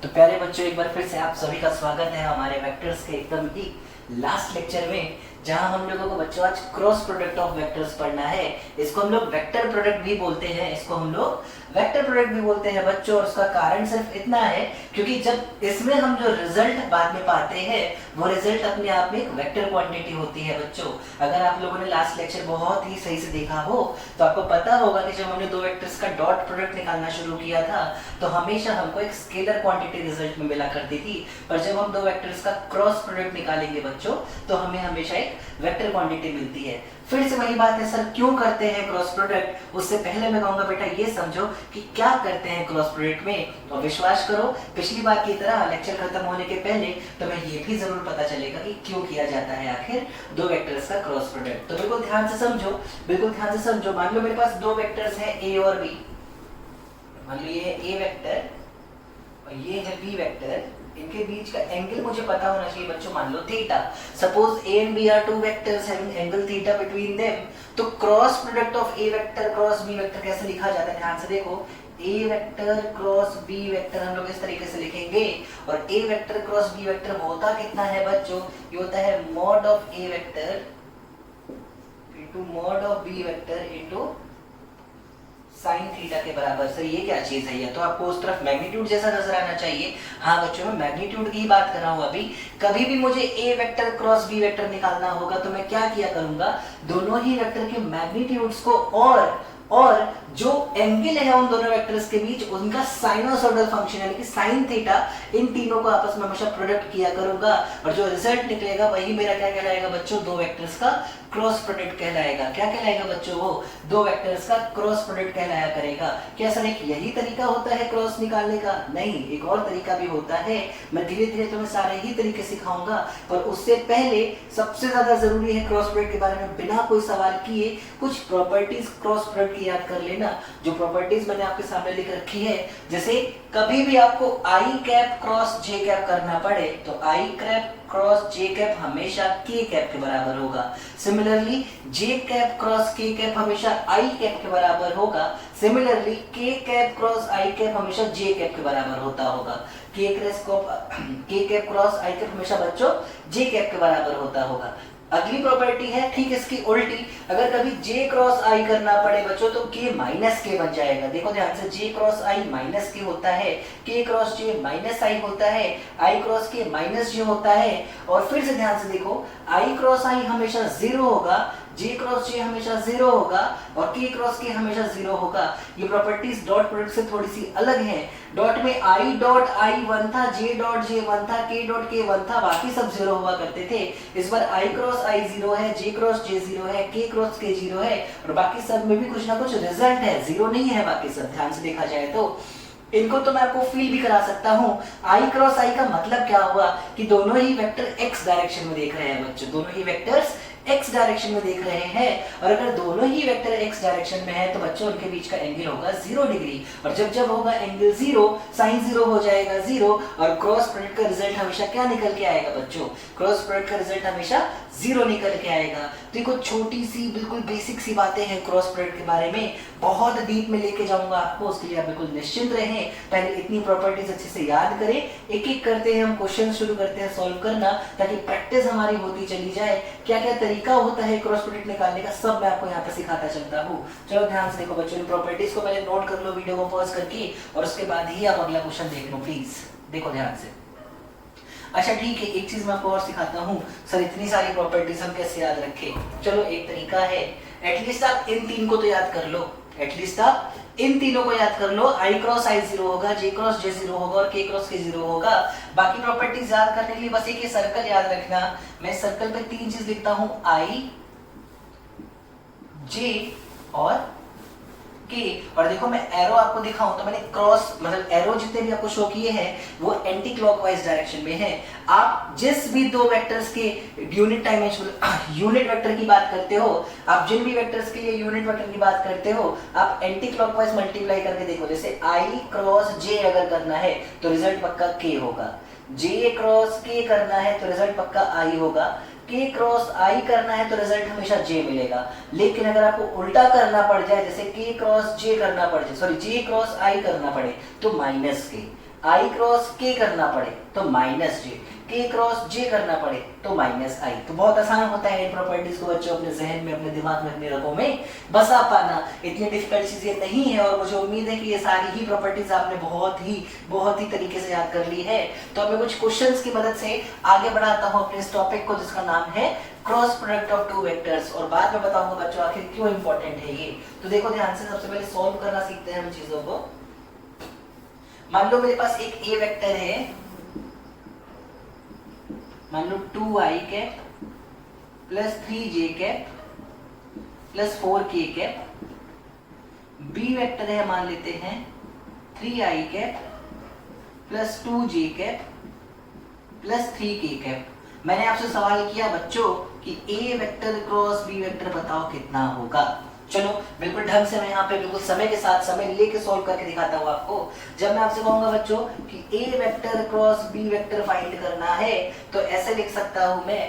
तो प्यारे बच्चों, एक बार फिर से आप सभी का स्वागत है हमारे वेक्टर्स के एकदम ही लास्ट लेक्चर में, जहां हम लोगों को बच्चों आज क्रॉस प्रोडक्ट ऑफ वेक्टर्स पढ़ना है। इसको हम लोग वेक्टर प्रोडक्ट भी बोलते हैं, इसको हम लोग वेक्टर प्रोडक्ट भी बोलते हैं बच्चों। और उसका कारण सिर्फ इतना है क्योंकि जब इसमें हम जो रिजल्ट बाद में पाते हैं वो रिजल्ट अपने आप में एक वेक्टर क्वांटिटी होती है बच्चों। अगर आप लोगों ने लास्ट लेक्चर बहुत ही सही से देखा हो तो आपको पता होगा कि जब हमने दो वेक्टर्स का डॉट प्रोडक्ट निकालना शुरू किया था तो हमेशा हमको एक स्केलर क्वांटिटी रिजल्ट में मिला करती थी, पर जब हम दो वेक्टर्स का क्रॉस प्रोडक्ट निकालेंगे बच्चों तो हमें हमेशा एक वेक्टर क्वांटिटी मिलती है। फिर से वही बात है, सर क्यों करते हैं क्रॉस प्रोडक्ट? उससे पहले मैं कहूंगा बेटा ये समझो कि क्या करते हैं क्रॉस प्रोडक्ट में। और विश्वास करो, पिछली बार की तरह लेक्चर खत्म होने के पहले तुम्हें ये भी जरूर पता चलेगा कि क्यों किया जाता है आखिर दो वेक्टर्स का क्रॉस प्रोडक्ट। तो बिल्कुल ध्यान से समझो, बिल्कुल ध्यान से समझो। मान लो मेरे पास दो वेक्टर्स हैं ए और बी। मान लो ये ए वेक्टर और ये है बी वेक्टर। इनके बीच का एंगल मुझे पता होना चाहिए बच्चों, मान लो theta. Suppose A and B are two vectors having angle theta between them. तो cross product of A vector cross B vector कैसे लिखा जाता है? ध्यान से देखो, A vector cross B vector हम लोग इस तरीके से लिखेंगे। और A vector cross B vector होता कितना है बच्चों? ये होता है mod of A vector into mod of B vector into sine theta के बराबर। सर ये क्या चीज है? ये तो आपको उस तरफ मैग्नीट्यूड जैसा नजर आना चाहिए। हाँ बच्चों, मैं मैग्नीट्यूड की ही बात कर रहा हूँ। अभी कभी भी मुझे ए वेक्टर क्रॉस बी वेक्टर निकालना होगा तो मैं क्या किया करूंगा, दोनों ही वेक्टर के मैग्नीट्यूड्स को और जो एंगल है उन दोनों वेक्टर्स के बीच उनका साइनोसॉइडल फंक्शन यानी कि साइन थीटा, इन तीनों को आपस में हमेशा प्रोडक्ट किया करूंगा। और जो रिजल्ट निकलेगा वही मेरा क्या कहलाएगा बच्चों? दो वेक्टर्स का क्रॉस प्रोडक्ट कहलाएगा। क्या कहलाएगा बच्चों? वो दो वेक्टर्स का क्रॉस प्रोडक्ट कहलाया करेगा। क्या सर एक यही तरीका होता है क्रॉस निकालने का? नहीं, एक और तरीका भी होता है। मैं धीरे धीरे तुम्हें सारे ही तरीके सिखाऊंगा, पर उससे पहले सबसे ज्यादा जरूरी है क्रॉस प्रोडक्ट के बारे में बिना कोई सवाल किए कुछ प्रॉपर्टीज क्रॉस प्रोडक्ट की याद कर लेना। जो प्रॉपर्टीज मैंने आपके सामने लिख रखी है, जैसे कभी भी आपको आई कैप क्रॉस जे कैप करना पड़े तो आई कैप क्रॉस जे कैप हमेशा के कैप के बराबर होगा। सिमिलरली जे कैप क्रॉस के कैप हमेशा आई कैप के बराबर होगा। सिमिलरली के कैप क्रॉस आई कैप हमेशा जे कैप के बराबर होता होगा। के कैप क्रॉस आई कैप हमेशा बच्चों जे कैप के बराबर होता होगा। अगली प्रॉपर्टी है ठीक इसकी उल्टी, अगर कभी j क्रॉस i करना पड़े बच्चों तो k माइनस के बन जाएगा। देखो ध्यान से, j क्रॉस i माइनस के होता है, k cross j minus i होता है, i cross k minus j होता है। और फिर से ध्यान से देखो, i क्रॉस i हमेशा जीरो होगा, j क्रॉस j हमेशा जीरो होगा और k क्रॉस k हमेशा जीरो होगा। ये प्रॉपर्टीज डॉट प्रोडक्ट से थोड़ी सी अलग हैं। डॉट में i डॉट i 1 था, j डॉट j 1 था, k डॉट k 1 था, बाकी सब जीरो हुआ करते थे। इस बार i क्रॉस i 0 है, j क्रॉस j 0 है, k क्रॉस k 0 है और बाकी सब में भी कुछ ना कुछ रिजल्ट है, जीरो नहीं है बाकी सब। ध्यान से देखा जाए तो इनको तो मैं आपको फील भी करा सकता हूँ। i क्रॉस i का मतलब क्या हुआ कि दोनों ही वेक्टर x डायरेक्शन में देख रहे हैं बच्चों, दोनों ही वेक्टर्स x डायरेक्शन में देख रहे हैं। और अगर दोनों ही वेक्टर x डायरेक्शन में है तो बच्चों उनके बीच का एंगल होगा 0 डिग्री। और जब होगा एंगल 0, साइन 0 हो जाएगा 0 और क्रॉस प्रोडक्ट का रिजल्ट हमेशा क्या निकल के आएगा बच्चों? क्रॉस प्रोडक्ट का रिजल्ट हमेशा 0 निकल के आएगा। तो कुछ छोटी सी बिल्कुल बेसिक सी बातें हैं क्रॉस प्रोडक्ट के बारे में, बहुत डीप में लेके जाऊंगा आपको, उसके लिए आप बिल्कुल निश्चिंत रहें। पहले इतनी प्रॉपर्टीज अच्छे से याद करें, एक एक करते हैं हम क्वेश्चन शुरू करते हैं सॉल्व करना, ताकि प्रैक्टिस हमारी होती चली जाए। क्या क्या तरीका होता है क्रॉस प्रोडक्ट निकालने का सब मैं आपको यहाँ पे सिखाता चलता हूँ। चलो ध्यान से देखो बच्चों, इन प्रॉपर्टीज को पहले नोट कर लो वीडियो को पॉज करके और उसके बाद ही आप अगला क्वेश्चन देख लो प्लीज। देखो ध्यान से। अच्छा ठीक है, एक चीज मैं आपको और सिखाता हूँ। सर इतनी सारी प्रॉपर्टीज हम कैसे याद रखें? चलो एक तरीका है, एटलीस्ट आप इन तीन को तो याद कर लो, एटलीस्ट आप इन तीनों को याद कर लो। i क्रॉस i 0 होगा, j क्रॉस j 0 होगा और k क्रॉस k 0 होगा। बाकी प्रॉपर्टीज याद करने के लिए बस एक ये सर्कल याद रखना। मैं सर्कल पे तीन चीज लिखता हूँ, i j और k। और देखो मैं एरो आपको दिखाऊं तो मैंने क्रॉस मतलब एरो जितने भी आपको शो किए हैं वो एंटी क्लॉकवाइज डायरेक्शन में है। आप जिस भी दो वेक्टर्स के यूनिट डायमेंशन यूनिट वेक्टर की बात करते हो, आप जिन भी वेक्टर्स के लिए यूनिट वेक्टर की बात करते हो, आप एंटी क्लॉकवाइज मल्टीप्लाई करके देखो। जैसे i क्रॉस j अगर करना है तो रिजल्ट पक्का k होगा, j क्रॉस k करना है तो रिजल्ट पक्का i होगा, k क्रॉस i करना है तो रिजल्ट हमेशा j मिलेगा। लेकिन अगर आपको उल्टा करना पड़ जाए, जैसे k क्रॉस j करना पड़ जाए, सॉरी j क्रॉस i करना पड़े तो माइनस k, आई क्रॉस के करना पड़े तो माइनस जे, के क्रॉस जे करना पड़े तो माइनस आई। तो बहुत आसान होता है इन प्रॉपर्टीज को बच्चों अपने जहन में, अपने दिमाग में, अपने रगों में बसा पाना। इतनी डिफिकल्ट चीजें नहीं है और मुझे उम्मीद है कि ये सारी ही प्रॉपर्टीज आपने बहुत ही तरीके से याद कर ली है। तो अब मैं कुछ क्वेश्चंस की मदद से आगे बढ़ाता हूँ अपने इस टॉपिक को जिसका नाम है cross product of two vectors, और बाद में बताऊंगा बच्चों आखिर क्यों इंपॉर्टेंट है ये। तो देखो ध्यान से, सबसे पहले सॉल्व करना सीखते हैं हम चीजों को। मान लो मेरे पास एक ए वेक्टर है, मान लो 2i cap plus 3j cap plus 4k cap. B vector है, मान लेते हैं 3i cap plus 2j cap plus 3k cap. मैंने आपसे सवाल किया बच्चों कि A vector cross B vector बताओ कितना होगा। चलो बिल्कुल ढंग से मैं यहाँ पे बिल्कुल समय के साथ समय लेके सॉल्व करके दिखाता हूँ आपको। जब मैं आपसे कहूंगा बच्चों कि A vector cross B vector find करना है तो ऐसे लिख सकता हूँ मैं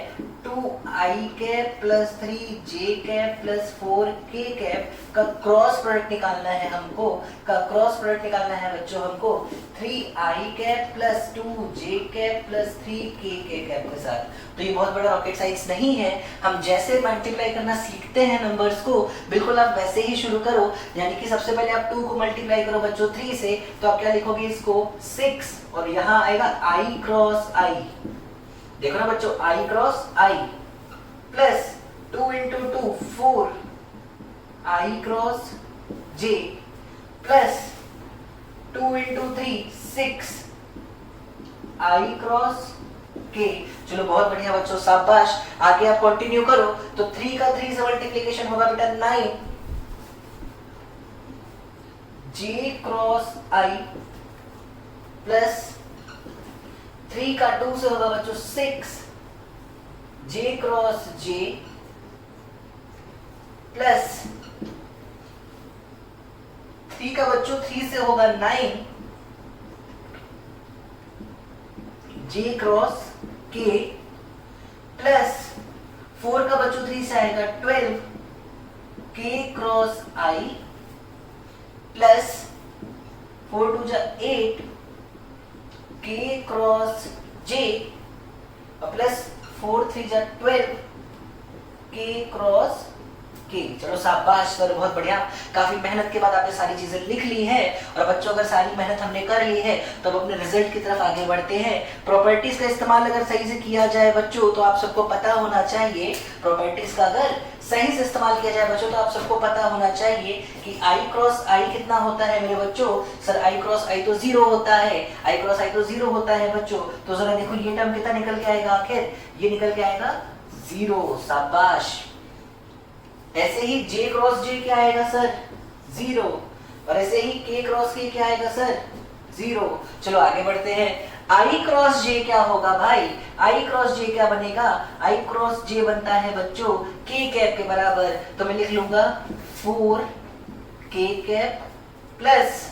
2i cap plus 3j cap plus 4k cap का क्रॉस प्रोडक्ट निकालना है हमको। क्रॉस प्रोडक्ट निकालना है बच्चों हमको 3i cap plus 2j cap plus 3k cap के साथ। तो ये बहुत बड़ा रॉकेट साइंस नहीं है, हम जैसे मल्टीप्लाई करना सीखते हैं नंबर्स को बिल्कुल आप वैसे ही शुरू करो। यानी कि सबसे पहले आप 2 को मल्टीप्लाई करो बच्चों 3 से, तो आप क्या लिखोगे इसको 6 और यहाँ आएगा i क्रॉस i। देखो ना बच्चों i cross i plus 2 into 2 4 i cross j plus 2 into 3 6 i cross के। चलो बहुत बढ़िया बच्चों, शाबाश। आगे आप कंटिन्यू करो तो 3 का 3 से मल्टीप्लिकेशन होगा बेटा 9 j क्रॉस i प्लस 3 का 2 से होगा बच्चों 6 j क्रॉस j प्लस 3 का बच्चों 3 से होगा 9 j क्रॉस k प्लस 4 का बच्चों 3 से आएगा 12 k क्रॉस i प्लस 4 2 जा 8 k क्रॉस j और प्लस 4 3 जा 12 k क्रॉस के। चलो शाबाश सर, बहुत बढ़िया। काफी मेहनत के बाद आपने सारी चीजें लिख ली है। और बच्चों अगर सारी मेहनत हमने कर ली है तो अब अपने रिजल्ट की तरफ आगे बढ़ते हैं। प्रॉपर्टीज का इस्तेमाल अगर सही से किया जाए बच्चों तो आप सबको पता होना चाहिए, प्रॉपर्टीज का अगर सही से इस्तेमाल किया जाए बच्चों तो आप सबको पता होना चाहिए कि i क्रॉस i कितना होता है मेरे बच्चों। सर i क्रॉस i तो 0 होता है, i क्रॉस i तो 0 होता है बच्चों। तो जरा देखो ये टर्म कितना निकल के आएगा, आखिर ये निकल के आएगा 0। शाबाश। ऐसे ही j क्रॉस j क्या आएगा सर 0, और ऐसे ही k क्रॉस k क्या आएगा सर 0। चलो आगे बढ़ते हैं। i क्रॉस j क्या होगा भाई, i क्रॉस j क्या बनेगा, i क्रॉस j बनता है बच्चों k कैप के बराबर। तो मैं लिख लूंगा 4k cap plus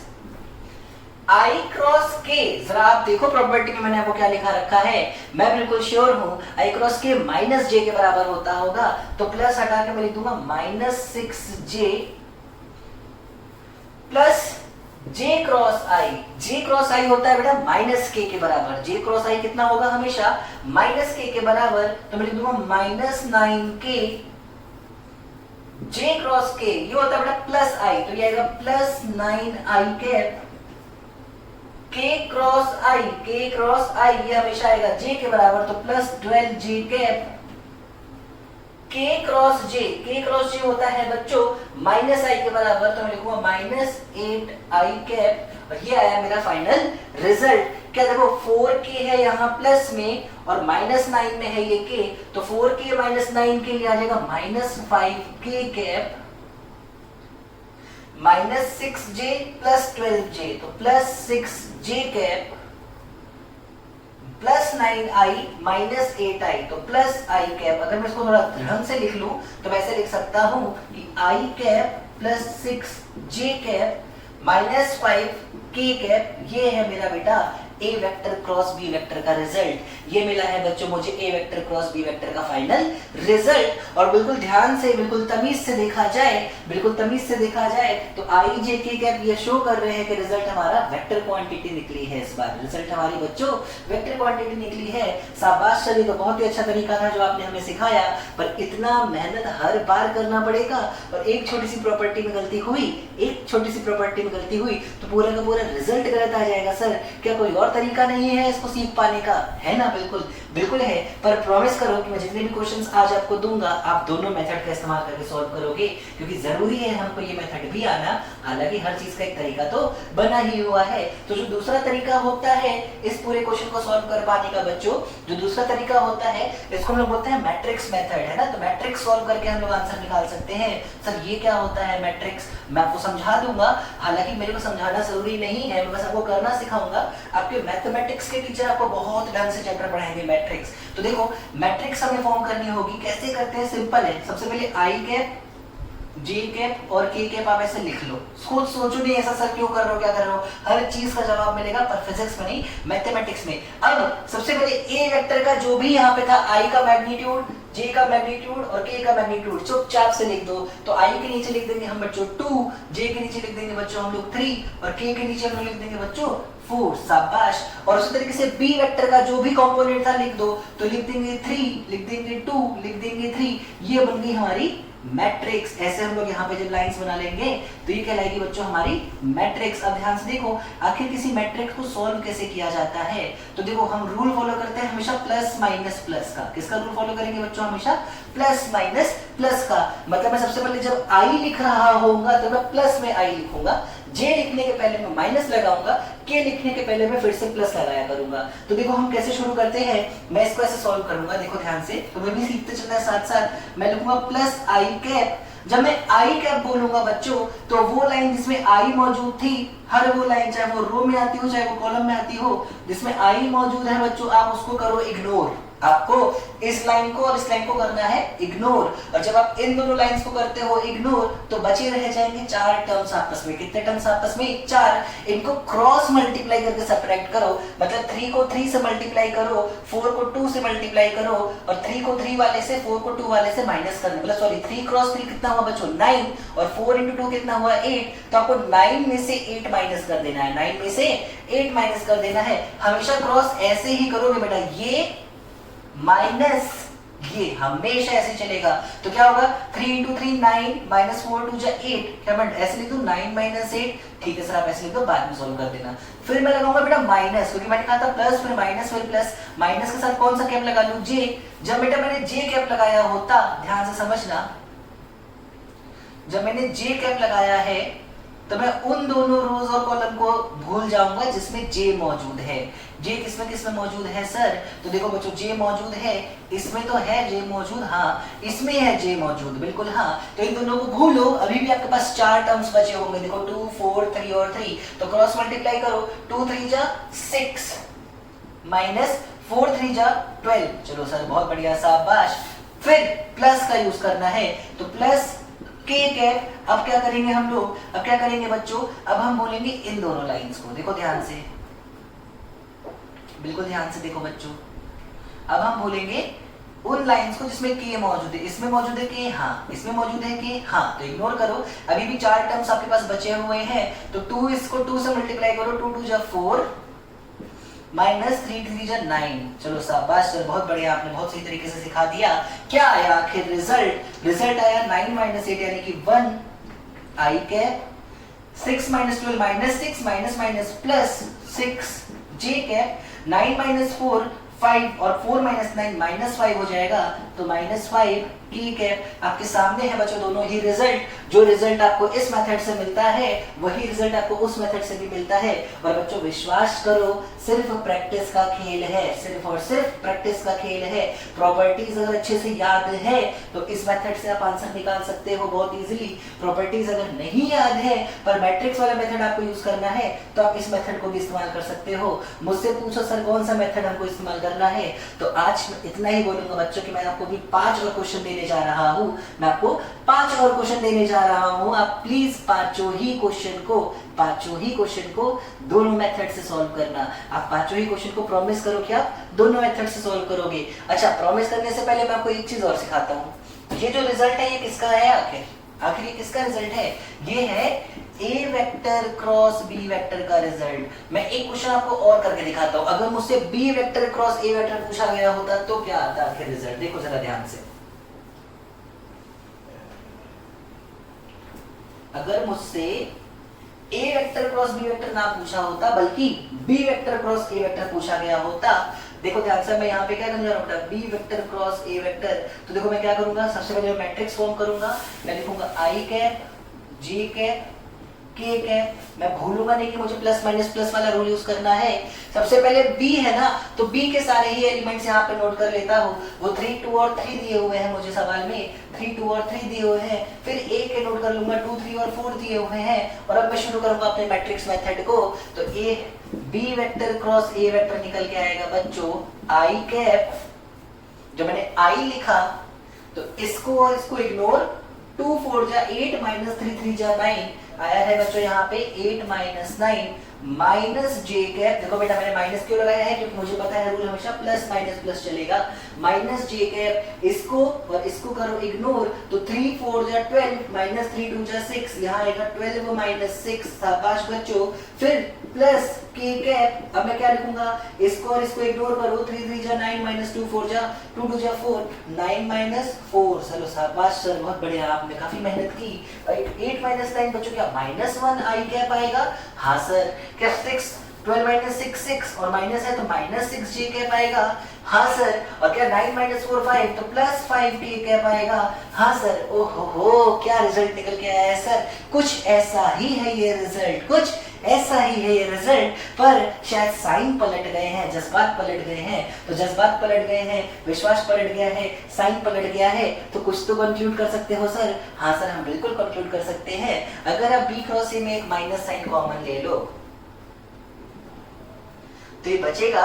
i cross k। जरा आप देखो प्रॉपर्टी में मैंने आपको क्या लिखा रखा है, मैं बिल्कुल श्योर हूं i cross k minus j के बराबर होता होगा। तो प्लस हटा के मैं लिख दूंगा minus 6j plus j cross i। j cross i होता है बेटा माइनस k के बराबर। j क्रॉस i कितना होगा हमेशा माइनस k के बराबर। तो मैं लिख दूंगा minus 9k j cross k, ये होता है बेटा प्लस i, तो ये आएगा plus 9i cap k cross i, ये हमेशा आएगा j के बराबर। तो plus 12j cap k cross j होता है बच्चों माइनस i के बराबर। तो मैं लिखूंगा माइनस 8i कैप, और ये आया मेरा फाइनल रिजल्ट। क्या देखो 4k है यहाँ प्लस में और माइनस 9 में है ये k, तो 4k माइनस 9 के लिए आ जाएगा minus 5k cap minus 6j plus 12j, तो plus 6j cap plus 9i minus 8i, तो प्लस i कैप। अगर मैं इसको थोड़ा ढंग से लिख लूं तो मैं ऐसे लिख सकता हूं कि i cap plus 6j cap minus 5k cap, ये है मेरा बेटा ए वेक्टर क्रॉस बी वेक्टर का रिजल्ट। ये मिला है बच्चों मुझे ए वेक्टर क्रॉस बी वेक्टर का फाइनल रिजल्ट। और बिल्कुल ध्यान से, बिल्कुल तमीज से देखा जाए, बिल्कुल तमीज से देखा जाए तो आई जे के कैप ये शो कर रहे हैं कि रिजल्ट हमारा वेक्टर क्वांटिटी निकली है। इस बार रिजल्ट हमारी बच्चों वेक्टर क्वांटिटी निकली है। शाबाश चलिए, तो बहुत ही अच्छा तरीका था जो आपने हमें सिखाया, पर इतना मेहनत हर बार करना पड़ेगा। और एक छोटी सी प्रॉपर्टी में गलती हुई, एक छोटी सी प्रॉपर्टी में गलती हुई तो पूरा का पूरा रिजल्ट गलत आ जाएगा। सर क्या कोई और तरीका नहीं है इसको सीख पाने का? है ना, बिल्कुल बिल्कुल है। पर प्रॉमिस करो कि मैं जितने भी क्वेश्चंस आज आपको दूंगा आप दोनों मेथड का इस्तेमाल करके सॉल्व करोगे, क्योंकि जरूरी है हमको ये मेथड भी आना। हालांकि हर चीज का एक तरीका तो बना ही हुआ है। तो जो दूसरा तरीका होता है इस पूरे क्वेश्चन को सॉल्व कर पाने का बच्चों, जो दूसरा तरीका होता है इसको हम लोग बोलते हैं मैट्रिक्स मेथड, है ना। तो मैट्रिक्स सॉल्व करके हम लोग आंसर निकाल सकते हैं। सर ये क्या होता है मैट्रिक्स? मैं आपको समझा दूंगा, हालांकि मेरे को समझाना जरूरी नहीं है, मैं बस आपको करना सिखाऊंगा। आपके मैथमेटिक्स के टीचर आपको बहुत ढंग से चैप्टर पढ़ाएंगे मैट्रिक्स। तो देखो मैट्रिक्स हमें फॉर्म करनी होगी, कैसे करते हैं? सिंपल है। सबसे पहले आई कैप, जे कैप और के कैप आप ऐसे लिख लो। खुद सोचो नहीं ऐसा सर क्यों कर रहे हो, क्या कर रहे हो, हर चीज का जवाब मिलेगा, पर फिजिक्स में नहीं मैथमेटिक्स में। अब सबसे पहले ए वेक्टर का जो भी यहाँ पे था, आई का मैग्नीट्यूड, जे का मैग्नीट्यूड और के का मैग्नीट्यूड चुपचाप से लिख दो। तो आई के नीचे लिख देंगे हम बच्चों 2, जे के नीचे लिख देंगे बच्चों हम लोग 3 और के नीचे हम लोग लिख देंगे बच्चों 4। शाबाश। और उसी तरीके से बी वेक्टर का जो भी कंपोनेंट था लिख दो। तो लिख देंगे 3, लिख देंगे 2, लिख देंगे 3। ये बन गई हमारी मैट्रिक्स। ऐसे हम लोग यहाँ पे जब लाइंस बना लेंगे तो ये कहलाएगी बच्चों हमारी मैट्रिक्स। अब ध्यान से देखो आखिर किसी मैट्रिक्स को सॉल्व कैसे किया जाता है। तो देखो हम रूल फॉलो करते हैं हमेशा प्लस माइनस प्लस का। किसका रूल फॉलो करेंगे बच्चों? हमेशा प्लस माइनस प्लस का। मतलब मैं सबसे पहले जब आई लिख रहा होऊंगा तो मैं प्लस में आई लिखूंगा, जे लिखने के पहले मैं माइनस लगाऊंगा, के लिखने के पहले मैं फिर से प्लस लगाया करूंगा। तो देखो हम कैसे शुरू करते हैं, मैं इसको ऐसे सॉल्व करूंगा, देखो ध्यान से। तो मैं भी सीखते चलना है साथ साथ। मैं लिखूंगा प्लस आई कैप। जब मैं आई कैप बोलूंगा बच्चों तो वो लाइन जिसमें आई मौजूद थी, हर वो लाइन चाहे वो रो में आती हो चाहे वो कॉलम में आती हो, जिसमें आई मौजूद है बच्चों आप उसको करो इग्नोर। आपको इस लाइन को और इस लाइन को करना है इग्नोर। और जब आप इन दोनों लाइंस को करते हो इग्नोर तो बचे रह जाएंगे 4 टर्म्स आपस में। कितने टर्म्स आपस में? 4। इनको क्रॉस मल्टीप्लाई करके सब्ट्रैक्ट करो। मतलब 3 को 3 से मल्टीप्लाई करो, 4 को 2 से मल्टीप्लाई करो और 3 को 3 वाले से, 4 को 2 वाले से माइनस करना। मतलब सॉरी 3 क्रॉस 3 कितना हुआ बच्चों? 9 और 4 into 2 कितना हुआ? 8। तो आपको 9 में से 8 माइनस कर देना है, 9 में से 8 माइनस कर देना है। हमेशा क्रॉस ऐसे ही करोगे बेटा, ये माइनस ये हमेशा ऐसे चलेगा। तो क्या होगा? 3 into 3 9 माइनस 4 2 जा 8। क्या मैं ऐसे लिख दूं 9 माइनस 8? ठीक है सर आप ऐसे लिख दो, बाद में सॉल्व कर देना। फिर मैं लगाऊंगा बेटा माइनस, क्योंकि मैंने कहा था प्लस फिर माइनस फिर प्लस। माइनस के साथ कौन सा कैप लगा लूं? जे। जब बेटा मैंने जे कैप लगाया होता, ध्यान से समझना, जब मैंने जे कैप लगाया है तो मैं उन दोनों रोज और कॉलम को भूल जाऊंगा जिसमें जे मौजूद है। जे किसमें किसमें मौजूद है सर? तो देखो बच्चों जे मौजूद है, इसमें तो है जे मौजूद, हाँ इसमें है जे मौजूद, बिल्कुल हाँ। तो इन दोनों को भूलो, अभी भी आपके पास 4 टर्म्स बचे होंगे। देखो 2 4 3 और 3, तो क्रॉस मल्टीप्लाई करो। 2 3 जा 6 माइनस 4 3 जा 12। चलो सर बहुत बढ़िया, शाबाश। फिर प्लस का यूज करना है, तो प्लस के कैप। अब क्या करेंगे हम लोग? अब क्या करेंगे बच्चों? अब हम बोलेंगे इन दोनों लाइंस को, देखो ध्यान से, बिल्कुल ध्यान से देखो बच्चों। अब हम बोलेंगे उन लाइंस को जिसमें के मौजूद है। इसमें मौजूद है के? हाँ। इसमें मौजूद है के? हाँ। तो इग्नोर करो, अभी भी 4 टर्म्स आपके पास बचे हुए हैं। तो 2 इसको 2 से मल्टीप्लाई करो, 2 2 जा 4 माइनस 3 3 जा 9। चलो शाबाश सर बहुत बढ़िया, आपने बहुत सही तरीके से सिखा दिया। क्या आया आखिर रिजल्ट? रिजल्ट आया 9 माइनस 8 यानी कि 1 I cap, 6 minus 12 minus 6 minus minus plus 6 J cap, 9 minus 4 5 और 4 माइनस 9 माइनस 5 हो जाएगा। तो माइनस 5 की कैप आपके सामने है बच्चों दोनों ही रिजल्ट। जो रिजल्ट आपको इस मेथड से मिलता है वही रिजल्ट आपको उस मेथड से भी मिलता है। और बच्चों विश्वास करो सिर्फ प्रैक्टिस का खेल है, सिर्फ और सिर्फ प्रैक्टिस का खेल है। प्रॉपर्टीज अगर अच्छे से याद है तो इस मेथड से आप आंसर निकाल सकते हो बहुत इजीली। प्रॉपर्टीज अगर नहीं याद है पर मैट्रिक्स वाला मेथड आपको यूज करना है तो आप इस मेथड को भी इस्तेमाल कर सकते हो। मुझसे पूछो सर कौन सा मेथड हमको इस्तेमाल करना है। तो आज इतना ही बोलूंगा बच्चों कि मैं आपको भी 5 और क्वेश्चन देने जा रहा हूँ। मैं आपको 5 और क्वेश्चन देने जा रहा हूँ। आप प्लीज पांचों ही क्वेश्चन को दोनों मेथड से सॉल्व करना। आप पांचों ही क्वेश्चन को प्रॉमिस करो कि आप दोनों मेथड से सॉल्व करोगे। अच्छा, प्रॉमिस करने से पहले मैं आपको एक चीज और सिखाता हूँ। ये जो रिजल्ट है ये किसका है? आखिर ये किसका रिजल्ट है? ये है A vector cross B vector का रिजल्ट। मैं एक क्वेश्चन आपको और करके दिखाता हूं। अगर मुझसे B vector cross A vector पूछा गया होता तो क्या आता आखिर रिजल्ट? देखो जरा ध्यान से। अगर मुझसे A vector cross B vector ना पूछा होता बल्कि B vector cross A vector पूछा गया होता, देखो ध्यान से, मैं यहाँ पे क्या करने जा रहा हूँ? B vector cross A vector. तो देखो मैं क्या करूंगा, सबसे पहले मैट्रिक्स फॉर्म करूंगा। मैं लिखूंगा आई कैप, जे कैप, के कैप। मैं भूलूंगा नहीं कि मुझे प्लस माइनस प्लस वाला रूल यूज करना है। सबसे पहले बी है ना, तो बी के सारे ही एलिमेंट्स यहाँ पे नोट कर लेता हूँ। वो 3, 2 और 3 दिए हुए हैं मुझे सवाल में, 3, 2 और 3 दिए हुए हैं। फिर ए के नोट कर लूंगा, 2, 3 और 4 दिए हुए हैं। और अब मैं शुरू करूंगा अपने मैट्रिक्स मेथड को। तो A B vector cross A vector निकल के आएगा बच्चों आई कैप। जब मैंने आई लिखा तो इसको और इसको इग्नोर, 2 4 जा 8 माइनस 3 3 जा 9 आया है बच्चों यहाँ पे 8 माइनस 9 माइनस जे कैप। देखो बेटा मैंने माइनस क्यों लगाया है? क्योंकि मुझे पता है रूल हमेशा प्लस माइनस प्लस चलेगा। माइनस जे कैप, इसको और इसको करो इग्नोर, तो 3 4 जा 12 माइनस 3 2 जा 6, यहाँ आएगा 12 माइनस 6। शाबाश बच्चों। फिर प्लस के कैप। अब मैं क्या लिखूंगा? इसको और इसको इग्नोर करो, 3 3 जा 9 माइनस 2 4 जा 2 2 जा 4, 9 माइनस 4। चलो शाबाश सर, बहुत बढ़िया, आपने काफी मेहनत की। 8 माइनस 9 बच्चों क्या -1 आई कैप आएगा? हाँ सर। क्या 6 12 माइनस 6 6 और माइनस है तो माइनस 6 जे कैप आएगा? हाँ सर। और क्या 9 माइनस 4 5 तो प्लस 5 के कैप आएगा? हाँ सर। ओहो हो, क्या रिजल्ट निकल के आया है सर? कुछ ऐसा ही है ये रिजल्ट, कुछ ऐसा ही है ये रिजल्ट। पर शायद साइन पलट गए हैं, जज्बात पलट गए हैं। तो जज्बात पलट गए हैं, विश्वास पलट गया है, साइन पलट गया है, तो कुछ तो कंक्लूड कर सकते हो सर। हाँ सर, हम बिल्कुल कंक्लूड कर सकते हैं। अगर आप बी क्रॉस ए में एक माइनस साइन कॉमन ले लो तो ये बचेगा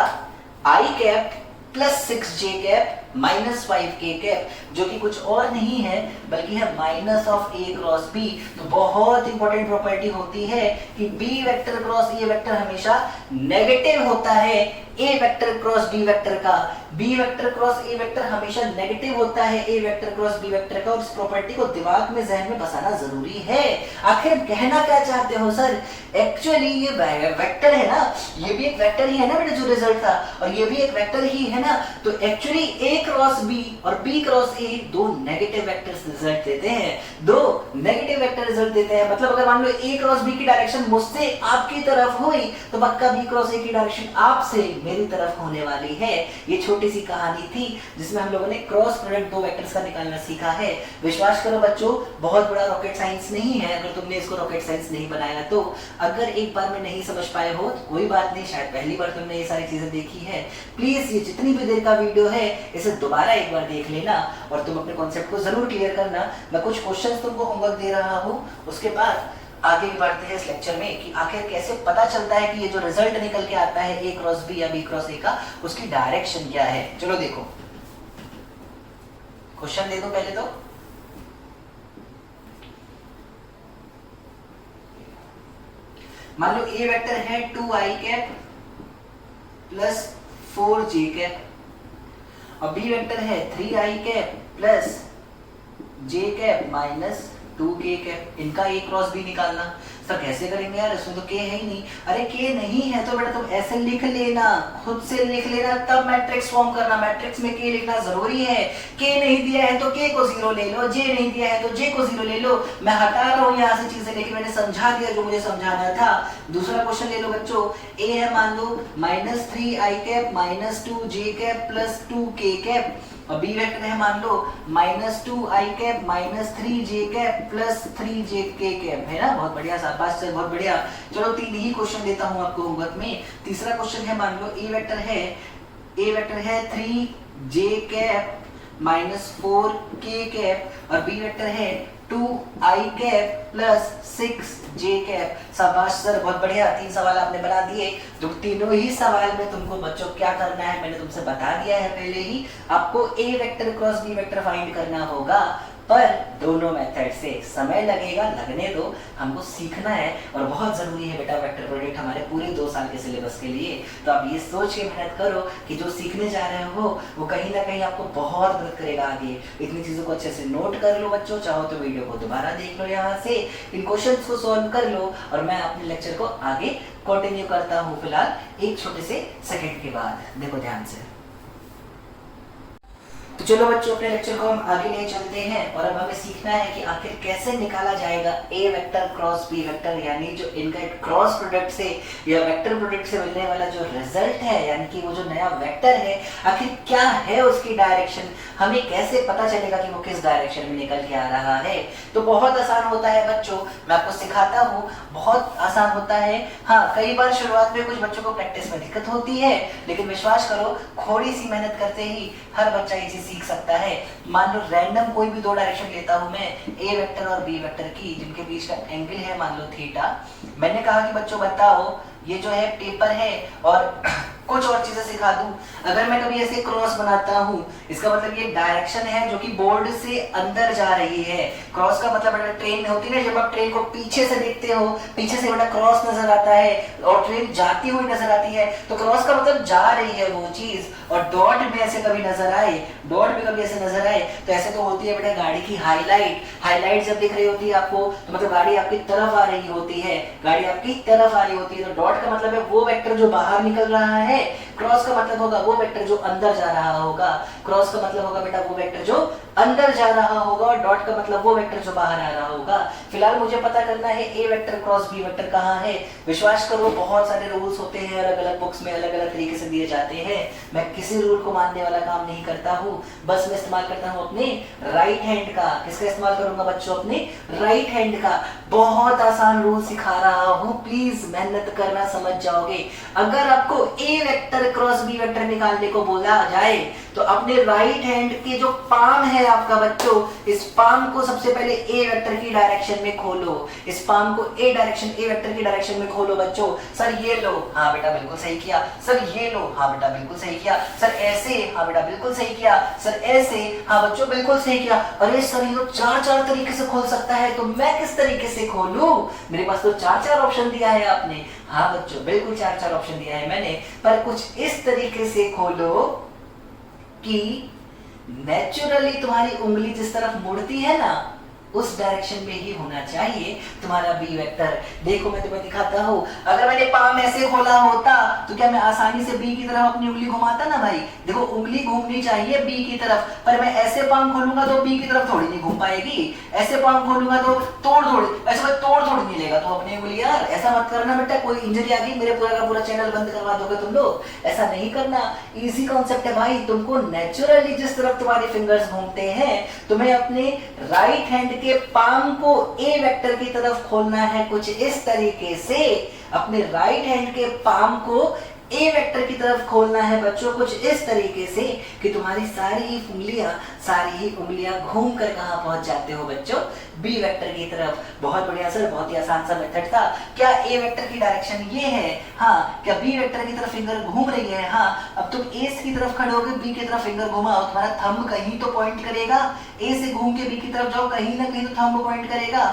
आई cap plus 6 J cap minus 5 के कैप, जो कि कुछ और नहीं है बल्कि है minus of A cross B. तो बहुत इंपॉर्टेंट प्रॉपर्टी होती है कि B vector cross A vector हमेशा नेगेटिव होता है A vector cross B vector का। B vector cross A vector हमेशा नेगेटिव होता है A vector cross B vector का। और इस प्रॉपर्टी को दिमाग में, जहन में बसाना जरूरी है। आखिर कहना क्या चाहते हो सर? एक्चुअली ये वेक्टर है ना, ये भी एक वेक्टर ही है ना बेटा जो रिजल्ट था, और ये भी एक वेक्टर ही है ना। तो एक्चुअली ए क्रॉस बी और बी क्रॉस ए दो नेगेटिव वेक्टर्स रिजल्ट देते हैं, दो नेगेटिव वेक्टर रिजल्ट देते हैं। मतलब अगर मान लो ए क्रॉस बी की डायरेक्शन मुझसे आपकी तरफ हुई तो पक्का बी क्रॉस ए की डायरेक्शन आपसे मेरी तरफ होने वाली है। ये छोटी सी कहानी थी जिसमें हम लोगों ने क्रॉस प्रोडक्ट दो वेक्टर्स का निकालना सीखा है। विश्वास करो बच्चों, बहुत बड़ा रॉकेट साइंस नहीं है अगर तुमने इसको रॉकेट साइंस नहीं बनाया तो। अगर एक बार में नहीं समझ पाए हो तो कोई बात नहीं, शायद पहली बार तुमने ये सारी चीजें देखी है। प्लीज ये जितनी भी देर का वीडियो है इसे दोबारा एक बार देख लेना और तुम अपने कॉन्सेप्ट को जरूर क्लियर करना। मैं कुछ क्वेश्चंस तुमको होमवर्क दे रहा हूँ, उसके बाद आगे बढ़ते हैं इस लेक्चर में कि आखिर कैसे पता चलता है कि ये जो रिजल्ट निकल के आता है ए क्रॉस बी या बी क्रॉस ए का, उसकी डायरेक्शन क्या है। चलो देखो, क्वेश्चन दे दो पहले तो। मान लो ए वेक्टर है 2i cap plus 4j cap और बी वेक्टर है 3i cap plus j cap minus 2k cap. इनका ए क्रॉस बी निकालना। सर कैसे करेंगे यार, इसमें तो k है ही नहीं। अरे k नहीं है तो बेटा तुम ऐसे लिख लेना, खुद से लिख लेना, तब मैट्रिक्स फॉर्म करना। मैट्रिक्स में k लिखना जरूरी है। k नहीं दिया है तो k को 0 ले लो, j नहीं दिया है तो j को 0 ले लो। मैं हटा रहा हूँ यहाँ से चीजें, लेकिन मैंने समझा दिया जो मुझे समझाना था। दूसरा क्वेश्चन ले लो बच्चों। a है मान लो -3i cap minus 2j cap plus 2k cap और बी वेक्टर है मान लो -2i cap minus 3j cap plus 3jk cap, है ना। बहुत बढ़िया, शाबाश सर, बहुत बढ़िया। चलो तीन ही क्वेश्चन देता हूं आपको होमवर्क में। तीसरा क्वेश्चन है मान लो ए वेक्टर है 3j cap minus 4k cap और बी वेक्टर है 2i cap plus 6j cap. शाबाश सर, बहुत बढ़िया, 3 सवाल आपने बना दिए। तो तीनों ही सवाल में तुमको बच्चों क्या करना है मैंने तुमसे बता दिया है पहले ही। आपको a vector cross b vector find करना होगा, पर दोनों मेथड से समय लगेगा, लगने दो, हमको सीखना है और बहुत जरूरी है बेटा वेक्टर प्रोडक्ट हमारे पूरे 2 साल के सिलेबस के लिए। तो आप ये सोच के मेहनत करो कि जो सीखने जा रहे हो वो कहीं ना कहीं आपको बहुत मदद करेगा आगे। इतनी चीजों को अच्छे से नोट कर लो बच्चों, चाहो तो वीडियो को दोबारा देख लो, यहाँ से इन क्वेश्चंस को सॉल्व कर लो और मैं अपने लेक्चर को आगे कंटिन्यू करता हूँ फिलहाल एक छोटे से सेकंड के बाद। देखो ध्यान से। तो चलो बच्चों अपने लेक्चर को हम आगे ले चलते हैं और अब हमें सीखना है कि आखिर कैसे निकाला जाएगा a vector cross b vector, यानी जो इनका एक क्रॉस प्रोडक्ट से या वेक्टर प्रोडक्ट से मिलने वाला जो रिजल्ट है, यानी कि वो जो नया वेक्टर है आखिर क्या है, उसकी डायरेक्शन हमें कैसे पता चलेगा कि वो किस डायरेक्शन में निकल के आ रहा है। तो बहुत आसान होता है बच्चों, मैं आपको सिखाता हूँ, बहुत आसान होता है। हाँ, कई बार शुरुआत में कुछ बच्चों को प्रैक्टिस में दिक्कत होती है, लेकिन विश्वास करो थोड़ी सी मेहनत करते ही हर बच्चा ये चीज सीख सकता है। मान लो रैंडम कोई भी 2 डायरेक्शन लेता हूं मैं, a वेक्टर और b वेक्टर की, जिनके बीच का एंगल है मान लो थीटा। मैंने कहा कि बच्चों बताओ ये जो है पेपर है और कुछ और चीजें सिखा दूं। अगर मैं कभी ऐसे क्रॉस बनाता हूं, इसका मतलब ये डायरेक्शन है जो कि बोर्ड से अंदर जा रही है। क्रॉस का मतलब बेटा ट्रेन होती है ना, जब आप ट्रेन को पीछे से देखते हो, पीछे से बेटा क्रॉस नजर आता है और ट्रेन जाती हुई नजर आती है, तो क्रॉस का मतलब जा रही है वो चीज। और डॉट में ऐसे कभी नजर आए, डॉट में कभी ऐसे नजर आए, तो ऐसे तो होती है बेटा गाड़ी की हाईलाइट। हाईलाइट जब दिख रही होती है आपको, तो मतलब गाड़ी आपकी तरफ आ रही होती है, गाड़ी आपकी तरफ आ रही होती है। तो डॉट का मतलब है वो वेक्टर जो बाहर निकल रहा है, क्रॉस का मतलब होगा वो वेक्टर जो अंदर जा रहा होगा। क्रॉस का मतलब होगा बेटा वो वेक्टर जो अंदर जा रहा होगा और डॉट का मतलब वो वेक्टर जो बाहर आ रहा होगा। फिलहाल मुझे पता करना है a vector cross b vector कहाँ है। विश्वास करो बहुत सारे रूल्स होते हैं, अलग अलग बुक्स में अलग अलग तरीके से दिए जाते हैं। मैं किसी रूल को मानने वाला काम नहीं करता हूँ, बस मैं इस्तेमाल करता हूँ अपने राइट हैंड का। किसका इस्तेमाल करूंगा बच्चों? अपने राइट हैंड का। बहुत आसान रूल सिखा रहा हूँ, प्लीज मेहनत करना, समझ जाओगे। अगर आपको a vector cross b vector निकालने को बोला जाए तो अपने राइट हैंड के जो पाम है आपका बच्चों, इस पाम को सबसे पहले a वेक्टर की डायरेक्शन में खोलो। इस पाम को a वेक्टर की डायरेक्शन में खोलो बच्चों। सर ये लो, हाँ बेटा बिल्कुल सही किया। सर ये लो, हाँ बेटा बिल्कुल सही किया। सर ऐसे, हाँ बेटा बिल्कुल सही किया। सर ऐसे, हाँ बच्चों बिल्कुल सही किया। अरे सर ये तो 4 तरीके से खोल सकता है, तो मैं किस तरीके से खोलूं? मेरे पास तो 4 ऑप्शन दिया है आपने। हाँ बच्चों बिल्कुल 4 ऑप्शन दिया है मैंने, पर कुछ इस तरीके से खोलो कि नेचुरली तुम्हारी उंगली जिस तरफ मुड़ती है ना, उस डायरेक्शन में ही होना चाहिए तुम्हारा बी वेक्टर। देखो मैं तुम्हें दिखाता हूँ। अगर मैंने पाम ऐसे खोला होता तो क्या मैं आसानी से बी की तरफ अपनी उंगली घुमाता ना भाई? देखो उंगली घूमनी चाहिए बी की तरफ, पर मैं ऐसे पाम खोलूंगा तो बी की तरफ थोड़ी नहीं घूम पाएगी। ऐसे पाम खोलूंगा तो ऐसे तोड़ थोड़ी नहीं लेगा तो अपनी उंगली। यार ऐसा मत करना बेटा, कोई इंजरी आ गई मेरे पूरा का पूरा चैनल बंद करवा दोगे तुम लोग। ऐसा नहीं करना, इजी कॉन्सेप्ट है भाई। तुमको नेचुरली जिस तरफ तुम्हारे फिंगर्स घूमते हैं, तुम्हें अपने राइट हैंड के पाम को ए वेक्टर की तरफ खोलना है कुछ इस तरीके से। अपने राइट हैंड के पाम को ए वेक्टर की तरफ खोलना है बच्चों कुछ इस तरीके से कि तुम्हारी सारी ही उंगलियां घूम कर कहां पहुंच जाते हो बच्चों? बी वेक्टर की तरफ। बहुत बढ़िया सर, बहुत ही आसान सा मेथड था। क्या ए वेक्टर की डायरेक्शन ये है? हाँ। क्या बी वेक्टर की तरफ फिंगर घूम रही है? हाँ। अब तुम ए की तरफ खड़े होगे, बी की तरफ फिंगर घुमाओ, तुम्हारा थंब कहीं तो पॉइंट करेगा। ए से घूम के बी की तरफ जाओ, कहीं ना कहीं तो थंब पॉइंट करेगा।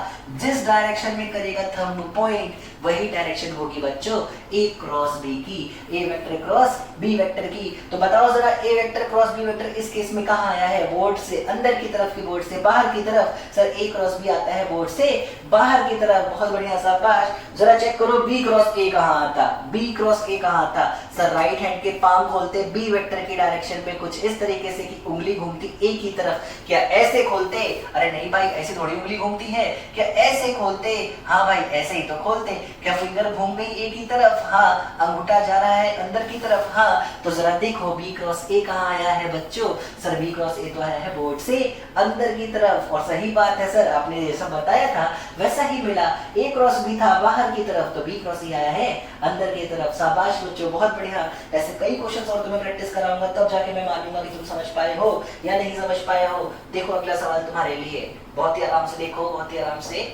जिस डायरेक्शन में करेगा थंब पॉइंट, वही डायरेक्शन होगी बच्चों ए क्रॉस बी की, ए वेक्टर क्रॉस बी वेक्टर की। तो बताओ जरा ए वेक्टर क्रॉस बी वेक्टर इस केस में कहाँ आया है? बोर्ड से अंदर की तरफ की बोर्ड से बाहर की तरफ। सर ए क्रॉस बी आता है बोर्ड से बाहर की तरफ। बहुत बढ़िया शाबाश। जरा चेक करो बी क्रॉस ए कहाँ आता? बी क्रॉस ए कहाँ आता? सर राइट हैंड के पाम खोलते बी वेक्टर की डायरेक्शन में कुछ इस तरीके से कि उंगली घूमती ए की तरफ। क्या ऐसे खोलते? अरे नहीं भाई, ऐसे थोड़ी उंगली घूमती है। क्या ऐसे खोलते? हाँ भाई ऐसे ही तो खोलते। क्या फिंगर घूम गई ए की तरफ? हाँ। अंगूठा जा रहा है अंदर की तरफ? हाँ। तो जरा देखो बी क्रॉस ए कहाँ आया है बच्चों? सर बी क्रॉस ए तो आया है बोर्ड से अंदर की तरफ। और सही बात है सर, आपने जैसा बताया था वैसा ही मिला। ए क्रॉस बी था बाहर की तरफ, तो बी क्रॉस ए आया है अंदर की तरफ। शाबाश बच्चों, बहुत बढ़िया। ऐसे कई क्वेश्चंस और तुम्हें प्रैक्टिस कराऊंगा, तब जाके मैं मानूंगा कि तुम समझ पाए हो या नहीं समझ पाए हो। देखो अगला सवाल तुम्हारे लिए, बहुत ही आराम से देखो, बहुत ही आराम से।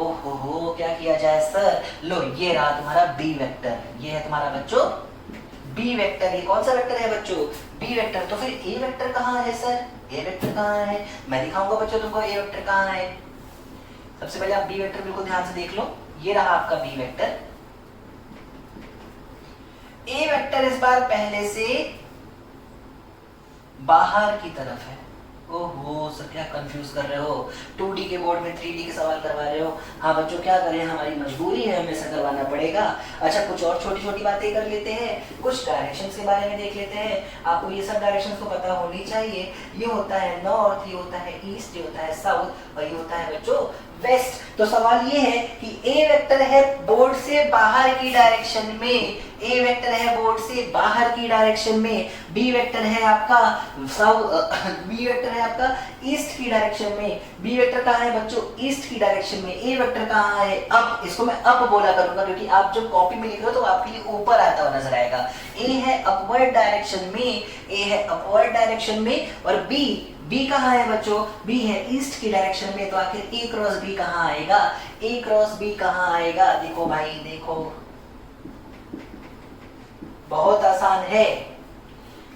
ओहो हो, क्या किया जाए सर? लो ये रहा तुम्हारा बी वेक्टर, ये है तुम्हारा बच्चों बी वेक्टर। ये कौन सा वेक्टर है बच्चों? B vector. तो फिर ए वेक्टर कहाँ है सर? ए वेक्टर कहाँ है? मैं दिखाऊंगा बच्चों तुमको ए वेक्टर कहाँ है। सबसे पहले आप बी वेक्टर बिल्कुल ध्यान से देख लो, ये रहा आपका बी वेक्टर। ए वेक्टर इस बार पहले से बाहर की तरफ है। ओहो सर क्या कंफ्यूज कर रहे हो, 2D के बोर्ड में 3D के सवाल करवा रहे हो। हाँ बच्चों क्या करें, हमारी मजबूरी है, हमें ऐसा करवाना पड़ेगा। अच्छा कुछ और छोटी छोटी बातें कर लेते हैं, कुछ डायरेक्शंस के बारे में देख लेते हैं। आपको ये सब डायरेक्शंस को पता होनी चाहिए। ये होता है नॉर्थ, ये होता है ईस्ट, ये होता है साउथ और ये होता है बच्चों वेस्ट। तो सवाल ये है कि ए वेक्टर है बोर्ड से बाहर की डायरेक्शन में, ए वेक्टर है बोर्ड से बाहर की डायरेक्शन में, बी वेक्टर है आपका बी वेक्टर है आपका ईस्ट की डायरेक्शन में। बी वेक्टर कहाँ है बच्चों? ईस्ट की डायरेक्शन में। ए वेक्टर कहाँ है? अप। इसको मैं अप बोला करूंगा क्योंकि आप जब कॉपी में लिख रहे हो तो आपके लिए ऊपर आता हुआ नजर आएगा। ए है अपवर्ड डायरेक्शन में, ए है अपवर्ड डायरेक्शन में। और बी कहाँ है बच्चों? बी है ईस्ट की डायरेक्शन में। तो आखिर ए क्रॉस बी कहाँ आएगा? ए क्रॉस बी कहाँ आएगा? देखो भाई देखो, बहुत आसान है।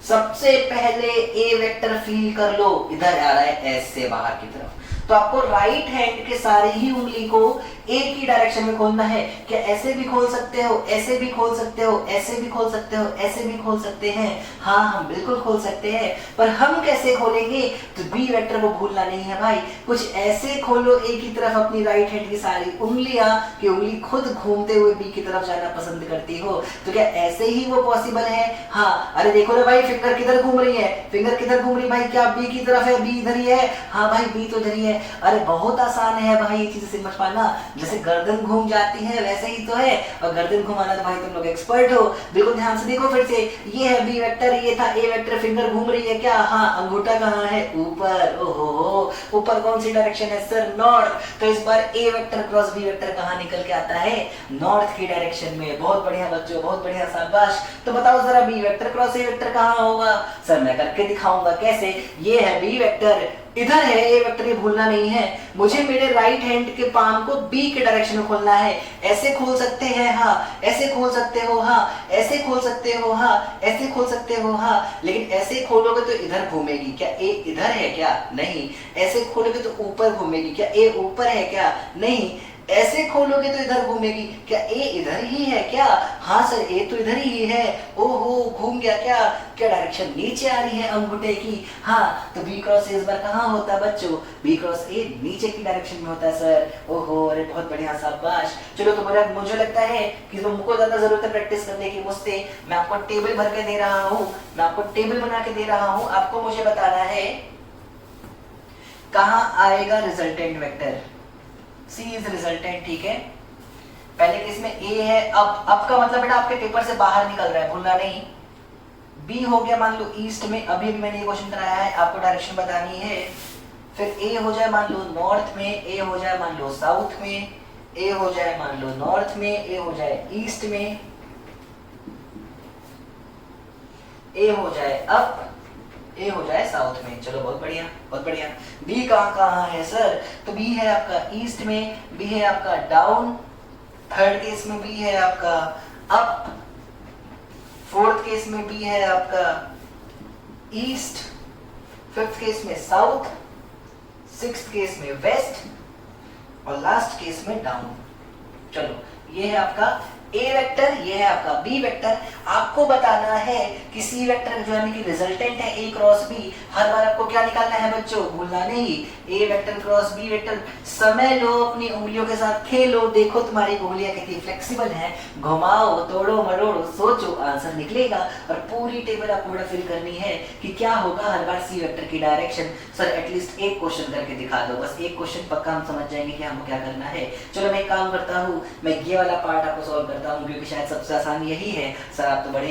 सबसे पहले ए वेक्टर फील कर लो, इधर आ रहा है एस से बाहर की तरफ। तो आपको राइट हैंड के सारे ही उंगली को एक ही डायरेक्शन में खोलना है। क्या ऐसे भी खोल सकते हो, ऐसे भी खोल सकते हो, ऐसे भी खोल सकते हो, ऐसे भी खोल सकते हैं? हाँ हम बिल्कुल खोल सकते हैं, पर हम कैसे खोलेंगे? तो बी वेक्टर को भूलना नहीं है भाई। कुछ ऐसे खोलो एक ही तरफ अपनी राइट हैंड की सारी उंगलियां कि उंगली खुद घूमते हुए बी की तरफ जाना पसंद करती हो। तो क्या ऐसे ही वो पॉसिबल है? हाँ अरे देखो ना भाई, फिंगर किधर घूम रही है, फिंगर किधर घूम रही भाई? क्या बी की तरफ है? बी इधर ही है। हाँ भाई बी तो इधर ही है। अरे बहुत आसान है भाई ये चीज समझ पाना। जैसे गर्दन घूम जाती है वैसे ही तो है, और गर्दन घुमाना तो भाई तुम लोग एक्सपर्ट हो। बिल्कुल ध्यान से देखो फिर से, ये है बी वेक्टर, ये था ए वेक्टर, फिंगर घूम रही है क्या? हाँ अंगूठा कहाँ है? ऊपर। ओहो ऊपर कौन सी डायरेक्शन है सर? नॉर्थ। तो इस बार ए वेक्टर क्रॉस बी वेक्टर कहाँ निकल के आता है? नॉर्थ की डायरेक्शन में। बहुत बढ़िया बच्चों, बहुत बढ़िया, शाबाश। तो बताओ जरा B vector cross A vector कहाँ होगा? सर मैं करके दिखाऊंगा कैसे। ये है बी वेक्टर, इधर है ए वेक्टर, ये भूलना नहीं है। मुझे मेरे राइट हैंड के पाम को बी के डायरेक्शन में खोलना है। ऐसे खोल सकते हैं हाँ, ऐसे खोल सकते हो हाँ, ऐसे खोल सकते हो हाँ, ऐसे खोल सकते हो हाँ, लेकिन ऐसे खोलोगे तो इधर घूमेगी। क्या ए इधर है क्या? नहीं। ऐसे खोलोगे तो ऊपर घूमेगी। क्या ए ऊपर है क्या? नहीं। ऐसे खोलोगे तो इधर घूमेगी। क्या ए इधर ही है क्या? हाँ सर ए तो इधर ही है। ओहो घूम गया क्या? क्या डायरेक्शन नीचे आ रही है अंगूठे की? हाँ तो बी क्रॉस ए इस बार कहाँ होता है बच्चों? बी क्रॉस ए नीचे की डायरेक्शन में होता है सर। ओहो अरे बहुत बढ़िया, शाबाश। चलो तो मुझे लगता है कि तुमको ज्यादा जरूरत है प्रैक्टिस करने की मुझसे। मैं आपको टेबल भर के दे रहा हूँ, मैं आपको टेबल बना के दे रहा हूँ। आपको मुझे बताना है कहाँ आएगा resultant vector. C is resultant, ठीक है। पहले केस में ए है, अब का मतलब बेटा आपके पेपर से बाहर निकल रहा है, भूलना नहीं। बी हो गया मान लो ईस्ट में, अभी मैंने ये क्वेश्चन कराया है, आपको डायरेक्शन बतानी है। फिर ए हो जाए मान लो नॉर्थ में, ए हो जाए मान लो साउथ में, ए हो जाए मान लो नॉर्थ में, ए हो जाए ईस्ट में, ए हो जाए अप, ए हो जाए साउथ में। चलो बहुत बढ़िया, बहुत बढ़िया। बी कहाँ है सर? तो बी है आपका ईस्ट में, बी है आपका डाउन, थर्ड केस में बी है आपका अप, फोर्थ केस में बी है आपका ईस्ट, फिफ्थ केस में साउथ, सिक्स्थ केस में वेस्ट और लास्ट केस में डाउन। चलो ये है आपका ए वेक्टर, ये है आपका बी वेक्टर। आपको बताना है कि सी वेक्टर जो यानी कि रिजल्टेंट है ए क्रॉस बी। हर बार आपको क्या निकालना है बच्चों? भूलना नहीं, ए वेक्टर क्रॉस बी वेक्टर। समय लो, अपनी उंगलियों के साथ खेलो, देखो तुम्हारी उंगलियां कितनी फ्लेक्सिबल हैं। घुमाओ, तोड़ो मरोड़ो, सोचो, आंसर निकलेगा। और पूरी टेबल आपको बड़ा फिल करनी है कि क्या होगा हर बार सी वेक्टर की डायरेक्शन। सर एटलीस्ट एक क्वेश्चन करके दिखा दो, बस एक क्वेश्चन पक्का हम समझ जाएंगे कि हमको क्या करना है। चलो मैं एक काम करता हूँ, मैं ये वाला पार्ट आपको सॉल्व करता हूँ क्योंकि शायद सबसे आसान यही है। सर आप तो बड़े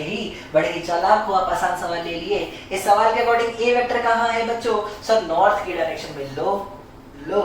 ही चालाक हो, आप आसान सवाल ले लिए। इस सवाल के अकॉर्डिंग ए वेक्टर कहाँ है बच्चों? सर नॉर्थ की डायरेक्शन में लो।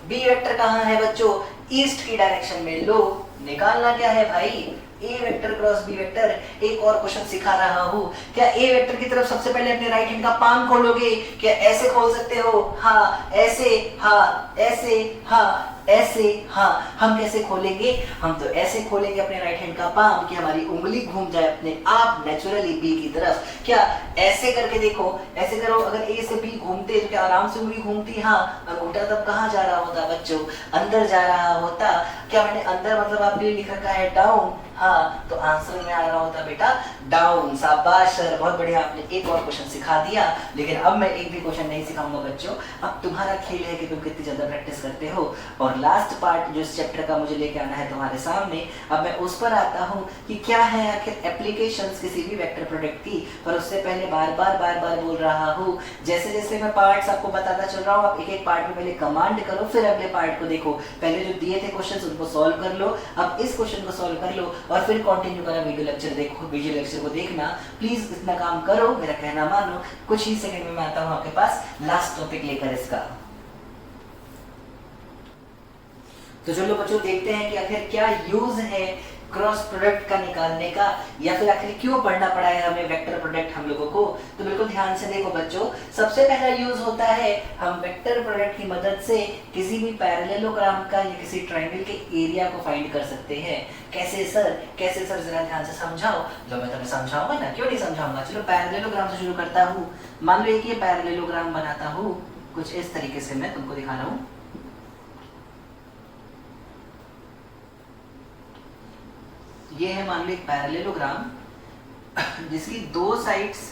बी वेक्टर कहाँ है बच्चों? ईस्ट की डायरेक्शन में लो। निकालना क्या है भाई, ए वेक्टर क्रॉस बी वेक्टर। एक और क्वेश्चन सिखा रहा हूँ, क्या ए वेक्टर की तरफ सबसे पहले अपने राइट हैंड का पाम खोलोगे? क्या ऐसे खोल सकते हो? हाँ ऐसे, हाँ ऐसे, हाँ ऐसे, हाँ। हम कैसे खोलेंगे? हम तो ऐसे खोलेंगे अपने राइट हैंड का पाम कि हमारी उंगली घूम जाए अपने आप नेचुरली बी की तरफ। क्या ऐसे करके देखो, ऐसे करो, अगर ए से बी घूमते तो क्या आराम से उंगली घूमती? हाँ। अंगूठा तब कहाँ जा रहा होता बच्चों? अंदर जा रहा होता। क्या मैंने अंदर मतलब आपके लिए लिख रखा है डाउन? हाँ, तो आंसर में आ रहा होता बेटा डाउन। शाबाश सर, बहुत बढ़िया, आपने एक और क्वेश्चन सिखा दिया। लेकिन अब मैं एक भी क्वेश्चन नहीं सिखाऊंगा बच्चों, अब तुम्हारा खेल है कि तुम कितनी ज्यादा प्रैक्टिस करते हो। और लास्ट पार्ट जो इस चैप्टर का मुझे लेके आना है तुम्हारे सामने, अब मैं उस पर आता हूँ कि क्या है आखिर एप्लीकेशंस किसी भी वेक्टर प्रोडक्ट की। पर उससे पहले बार बार बोल रहा हूँ, जैसे जैसे मैं पार्ट्स आपको बताता चल रहा हूँ, आप एक एक पार्ट में पहले कमांड करो, फिर अगले पार्ट को देखो। पहले जो दिए थे क्वेश्चन उनको सॉल्व कर लो, अब इस क्वेश्चन को सॉल्व कर लो और फिर कंटिन्यू करा वीडियो लेक्चर देखो, वीडियो लेक्चर को देखना। प्लीज इतना काम करो, मेरा कहना मानो। कुछ ही सेकंड में मैं आता हूँ आपके पास लास्ट टॉपिक लेकर इसका। तो चलो बच्चों देखते हैं कि आखिर क्या यूज है क्रॉस प्रोडक्ट का निकालने का, या फिर आखिर क्यों पढ़ना पड़ा है हमें वेक्टर प्रोडक्ट हम लोगों को। तो बिल्कुल ध्यान से देखो बच्चों, सबसे पहला यूज होता है हम वेक्टर प्रोडक्ट की मदद से किसी भी पैरेललोग्राम का या किसी ट्रायंगल के एरिया को फाइंड कर सकते हैं। कैसे सर, कैसे सर, जरा ध्यान से समझाओ। जो मैं तुम्हें समझाऊंगा ना, क्यों नहीं समझाऊंगा। चलो पैरेललोग्राम से शुरू करता हूँ। मान लो एक ये पैरेललोग्राम बनाता हूँ, कुछ इस तरीके से मैं तुमको दिखा रहा हूँ। ये है मान लो एक पैरेललोग्राम जिसकी दो साइड्स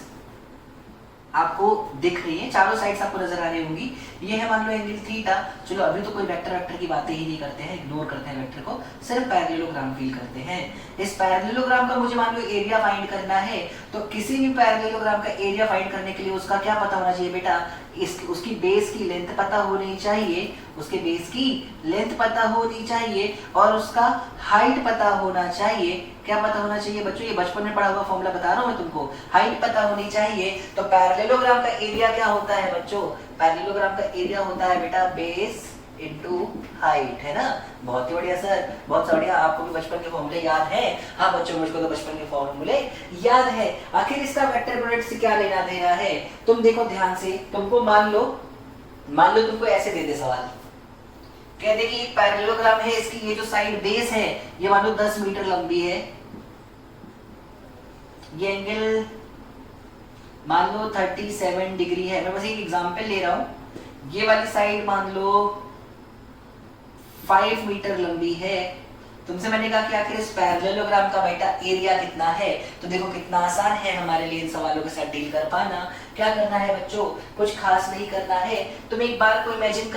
आपको दिख रही है, चारों साइड्स आपको नजर आ रही होंगी। ये है मान लो एंगल थीटा। चलो अभी तो कोई वेक्टर की बातें ही नहीं करते हैं, इग्नोर करते हैं वेक्टर को, सिर्फ पैरेललोग्राम फील करते हैं। इस पैरेललोग्राम का मुझे मान लो एरिया फाइंड करना है, तो किसी भी पैरेललोग्राम का एरिया फाइंड करने के लिए उसका क्या पता होना चाहिए बेटा? उसकी बेस की लेंथ पता होनी चाहिए, उसके बेस की लेंथ पता होनी चाहिए और उसका हाइट पता होना चाहिए। क्या पता होना चाहिए बच्चों? ये बचपन में पढ़ा हुआ फॉर्मूला बता रहा हूं मैं तुमको, हाइट पता होनी चाहिए। तो पैरेललोग्राम का एरिया क्या होता है बच्चों? पैरेललोग्राम का एरिया होता है बेटा बेस इनटू हाइट, है ना। बहुत ही बढ़िया सर, बहुत बढ़िया, आपको भी बचपन के फॉर्मूले याद है। हाँ बच्चों, मुझको तो बचपन के फॉर्मूले याद है। आखिर इसका वेक्टर प्रोडक्ट से क्या लेना देना है? तुम देखो ध्यान से, तुमको मान लो तुमको ऐसे दे दे सवाल, कह दे कि पैरेललोग्राम है, इसकी ये जो साइड बेस है ये मान लो 10 मीटर लंबी है, ये एंगल मान लो 37 डिग्री है। मैं बस एक एग्जांपल ले रहा हूं। ये वाली साइड मान लो 5 मीटर लंबी है। तुमसे मैंने कहा कि आखिर इस पैरेललोग्राम का बेटा एरिया कितना है। तो देखो कितना आसान है हमारे लिए इन सवालों के साथ डील कर पाना। क्या करना है बच्चों? कुछ खास नहीं करना है। तुम एक बार को इमेजिन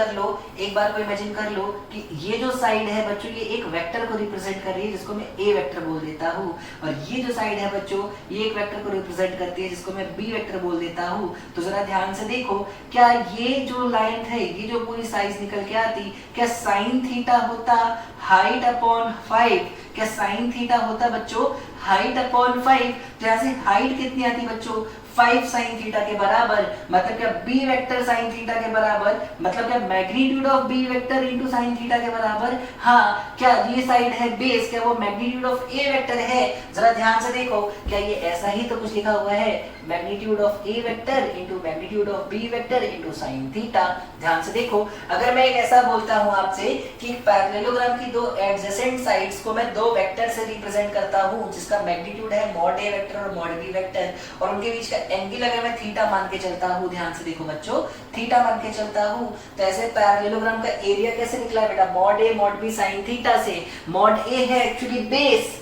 कर लो, कि ये जो साइड है बच्चों ये एक वेक्टर को रिप्रेजेंट कर रही है जिसको मैं ए वेक्टर बोल देता हूँ, और ये जो साइड है बच्चों ये एक वेक्टर को रिप्रेजेंट करती है जिसको मैं बी वेक्टर बोल देता हूँ। तो जरा ध्यान से देखो, क्या ये जो लाइन है, ये जो पूरी साइज निकल के आती, क्या साइन थीटा होता हाइट अपॉन 5? क्या साइन थीटा होता बच्चों हाइट अपॉन 5? तो यहाँ से हाइट कितनी आती बच्चों? 5 साइन थीटा के बराबर। मतलब क्या बी वेक्टर साइन थीटा के बराबर, मतलब क्या magnitude of B vector into sine theta के बराबर। हाँ, क्या ये साइड है बेस, क्या वो मैग्नीट्यूड ऑफ ए वेक्टर है? जरा ध्यान से देखो, क्या ये ऐसा ही तो कुछ लिखा हुआ है, magnitude of A vector into magnitude of B vector into sine theta. ध्यान से देखो, अगर मैं एक ऐसा बोलता हूं आपसे कि पैरेललोग्राम की दो एडजेसेंट साइड्स को मैं दो वेक्टर से रिप्रेजेंट करता हूं जिसका मैग्नीट्यूड है मॉड ए वेक्टर और मॉड बी वेक्टर, और उनके बीच का एंगल अगर मैं थीटा मान के चलता हूँ, ध्यान से देखो बच्चों, थीटा मान के चलता हूँ, तो ऐसे पैरेललोग्राम का एरिया कैसे निकला बेटा? Mod A mod B sine theta से। मॉड ए है एक्चुअली बेस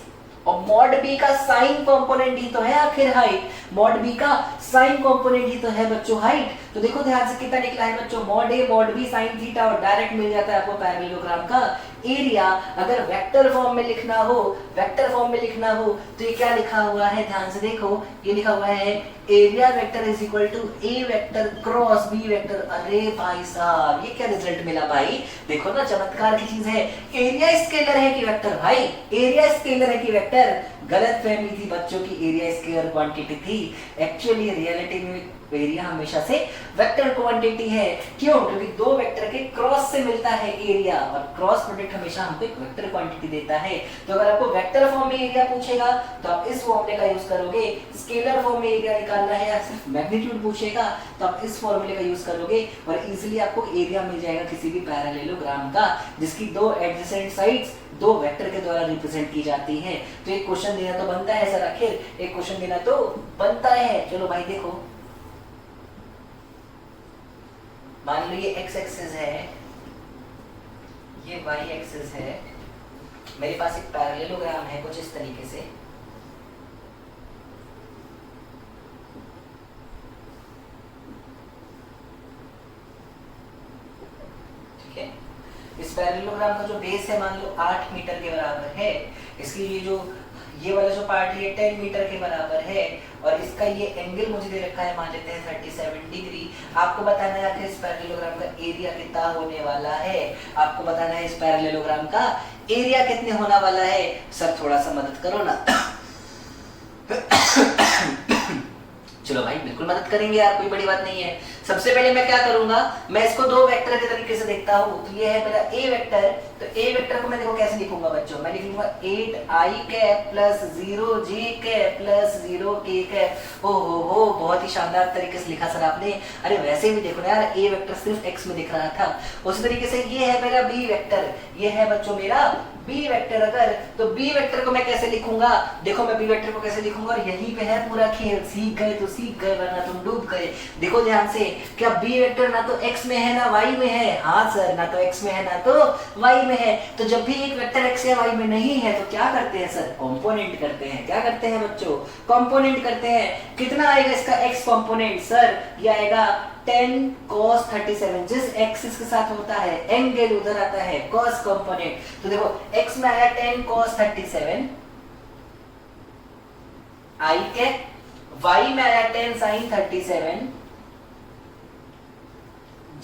और मॉड बी का साइन कंपोनेंट ही तो है आखिर हाइट, मॉड बी का साइन कंपोनेंट ही तो है बच्चों हाइट। तो देखो ध्यान से कितना निकला है बच्चों, mod A mod B sine theta, और डायरेक्ट मिल जाता है आपको पैरेललोग्राम का एरिया। अगर वेक्टर फॉर्म में लिखना हो तो ये क्या लिखा हुआ है? ध्यान से देखो, ये लिखा हुआ है area vector is equal to A vector cross B vector. अरे भाई साहब, ये क्या रिजल्ट मिला भाई? देखो ना, चमत्कार की चीज है। एरिया स्केलर है कि वेक्टर? भाई एरिया स्केलर है कि वेक्टर? गलत फहमी थी बच्चों की, एरिया स्केलर क्वांटिटी थी। एक्चुअली रियलिटी में एरिया हमेशा से वेक्टर क्वांटिटी है। क्यों? क्योंकि दो वेक्टर के क्रॉस से मिलता है एरिया, और क्रॉस प्रोडक्ट प्रोडक्ट हमेशा हमको एक वेक्टर क्वांटिटी देता है। तो अगर आपको वेक्टर फॉर्म में एरिया पूछेगा तो आप इस फॉर्मूले का यूज करोगे, स्केलर फॉर्म में एरिया निकालना है या सिर्फ मैग्नीट्यूड पूछेगा तो आप इस फॉर्मूले का यूज करोगे और इजीली आपको एरिया मिल जाएगा किसी भी पैरेललोग्राम का जिसकी दो एडजेसेंट साइड्स दो वेक्टर के द्वारा रिप्रेजेंट की जाती है। तो एक क्वेश्चन देना तो बनता है सर, आखिर एक क्वेश्चन देना तो बनता है। चलो भाई देखो, मान लो ये x एक्सिस है, ये y एक्सिस है, मेरे पास एक पैरेललोग्राम है कुछ इस तरीके से। ठीक है, इस पैरेललोग्राम का जो बेस है मान लो 8 मीटर के बराबर है, इसकी ये वाला जो पार्ट है 10 मीटर के बराबर है और इसका ये एंगल मुझे दे रखा है, मान लेते हैं 37 डिग्री। आपको बताना है कि इस पैरेललोग्राम का एरिया कितना होने वाला है, आपको बताना है इस पैरेललोग्राम का एरिया कितने होने वाला है। सर थोड़ा सा मदद करो ना। चलो भाई बिल्कुल मदद करेंगे यार, कोई बड़ी बात नहीं है। सबसे पहले मैं क्या करूंगा, मैं इसको दो वेक्टर के तरीके से देखता हूँ। तो ये है मेरा ए वेक्टर, तो ए वेक्टर को मैं देखो कैसे लिखूंगा बच्चों, मैं लिखूंगा 8i cap plus 0j cap plus 0k cap. हो बहुत ही शानदार तरीके से लिखा सर आपने। अरे वैसे भी देखो ना यार, ए वेक्टर सिर्फ x में दिख रहा था। उसी तरीके से ये है मेरा बी वेक्टर, ये है बच्चों मेरा बी वेक्टर। अगर तो बी वेक्टर को मैं कैसे लिखूंगा, देखो मैं बी वेक्टर को कैसे लिखूंगा और यहीं पे है पूरा खेल। सीख गए तो सीख गए, वरना तुम डूब गए। देखो ध्यान से, क्या बी वेक्टर ना तो x में है ना y में है। हाँ सर, ना तो x में है ना तो y में है। तो जब भी एक वेक्टर x या y में नहीं है तो क्या करते हैं सर, कंपोनेंट करते हैं। क्या करते हैं बच्चों, कंपोनेंट करते हैं। कितना आएगा इसका x कंपोनेंट, सर ये आएगा 10 cos 37। जिस एक्सिस के साथ होता है एंगल उधर आता है cos कंपोनेंट। तो देखो x में आया 10 cos 37 i के, y में आया 10 sin 37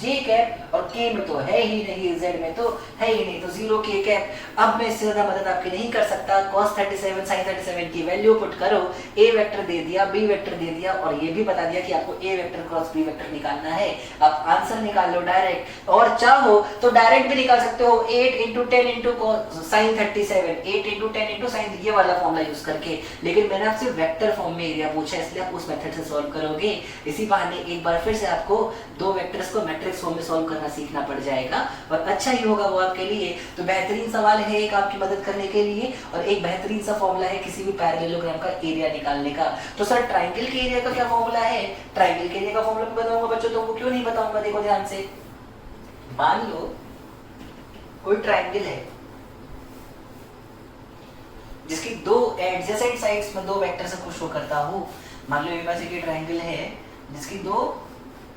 j कैप और k में तो है ही नहीं, z में तो है ही नहीं, तो 0k कैप। अब मैं इससे ज्यादा मदद आपकी नहीं कर सकता। cos 37 sin 37 की वैल्यू पुट करो, a वेक्टर दे दिया, b वेक्टर दे दिया और ये भी बता दिया कि आपको a vector cross b vector निकालना है। आप आंसर निकाल लो डायरेक्ट, और चाहो तो डायरेक्ट भी निकाल सकते हो 8 × 10 × sin 37, 8 × 10 × sin, ये वाला फॉर्मूला यूज करके। लेकिन मैंने आपसे वेक्टर फॉर्म में एरिया पूछा, इसलिए आप उस मेथड से सॉल्व करोगे। इसी बहाने एक बार फिर से आपको दो वेक्टर्स को मैट्रिक्स फॉर्म में सॉल्व करना सीखना पड़ जाएगा और अच्छा ही होगा वो आपके लिए। तो बेहतरीन सवाल है एक आपकी मदद करने के लिए और एक बेहतरीन सा फॉर्मूला है किसी भी पैरेललोग्राम का एरिया निकालने का। तो सर ट्रायंगल के एरिया का क्या फॉर्मूला है, ट्रायंगल के एरिया का फॉर्मूला बताऊंगा बच्चों, तो वो क्यों नहीं बताऊंगा। देखो ध्यान से, मान लो कोई ट्रायंगल है जिसकी दो एडजेसेंट साइड्स में दो वेक्टर से शो करता हूं। मान लो मेरे पास एक ट्रायंगल है जिसकी दो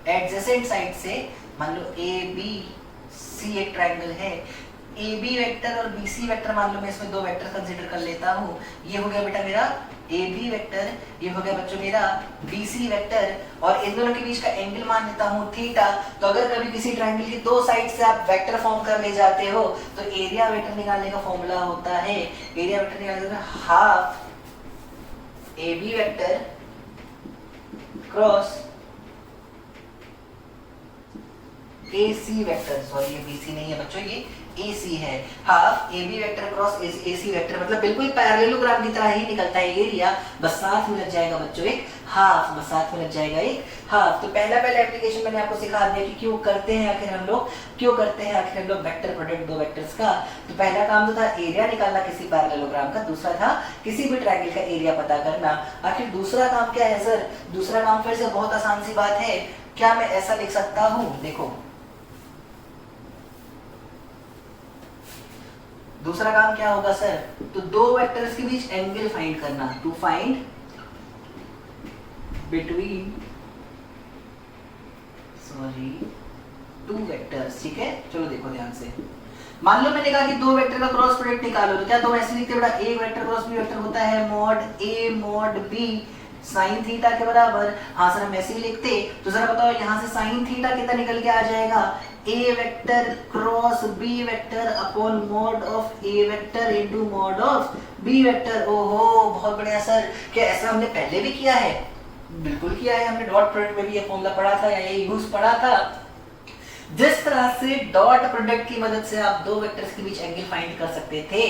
एडजेसेंट साइड से, मान लो ए बी सी एक ट्रायंगल है, ए बी वेक्टर और बी सी वेक्टर, मान लो मैं इसमें दो वेक्टर कंसीडर कर लेता हूँ। ये हो गया बेटा मेरा ए बी वेक्टर, ये हो गया बच्चों मेरा बी सी वेक्टर, और इन दोनों के बीच का एंगल मान लेता हूँ थीटा। तो अगर कभी किसी ट्रायंगल की दो साइड से आप वेक्टर फॉर्म कर ले जाते हो तो एरिया वेक्टर निकालने का फॉर्मूला होता है, एरिया वेक्टर निकालने का half A B vector cross A C vector, sorry ये बी सी नहीं है बच्चों, ये ए सी है। Half A B vector cross A C vector, मतलब बिल्कुल पैरेललोग्राम की तरह ही निकलता है एरिया, बस साथ में लग जाएगा बच्चों एक हाफ, बस साथ में लग जाएगा एक हाफ। तो पहला एप्लीकेशन मैंने आपको सिखा दिया कि क्यों करते हैं आखिर हम लोग वेक्टर प्रोडक्ट दो वेक्टर्स का। तो पहला काम तो था एरिया निकालना किसी पैरेललोग्राम का, दूसरा था किसी भी ट्रायंगल का एरिया पता करना। आखिर दूसरा काम क्या है सर, दूसरा काम फिर से बहुत आसान सी बात है। क्या मैं ऐसा लिख सकता हूं, देखो दूसरा काम क्या होगा सर, तो दो वेक्टर्स के बीच एंगल फाइंड करना, to find between two vectors. ठीक है, चलो देखो ध्यान से, मान लो मैंने कहा कि दो वेक्टर का क्रॉस प्रोडक्ट निकालो, तो क्या तुम ऐसे लिखते बेटा एक वेक्टर क्रॉस बी वेक्टर होता है mod A mod B sign theta के बराबर। हाँ सर हम ऐसे ही लिखते, तो जरा बताओ यहाँ से साइन थीटा कितना निकल के आ जाएगा, A vector cross B vector upon mod of A vector into mod of B vector. ओहो बहुत बढ़िया सर, क्या ऐसा हमने पहले भी किया है? बिल्कुल किया है, हमने डॉट प्रोडक्ट में भी ये फॉर्मूला पढ़ा था या ये यूज पढ़ा था। जिस तरह से डॉट प्रोडक्ट की मदद से आप दो वेक्टर्स के बीच एंगल फाइंड कर सकते थे,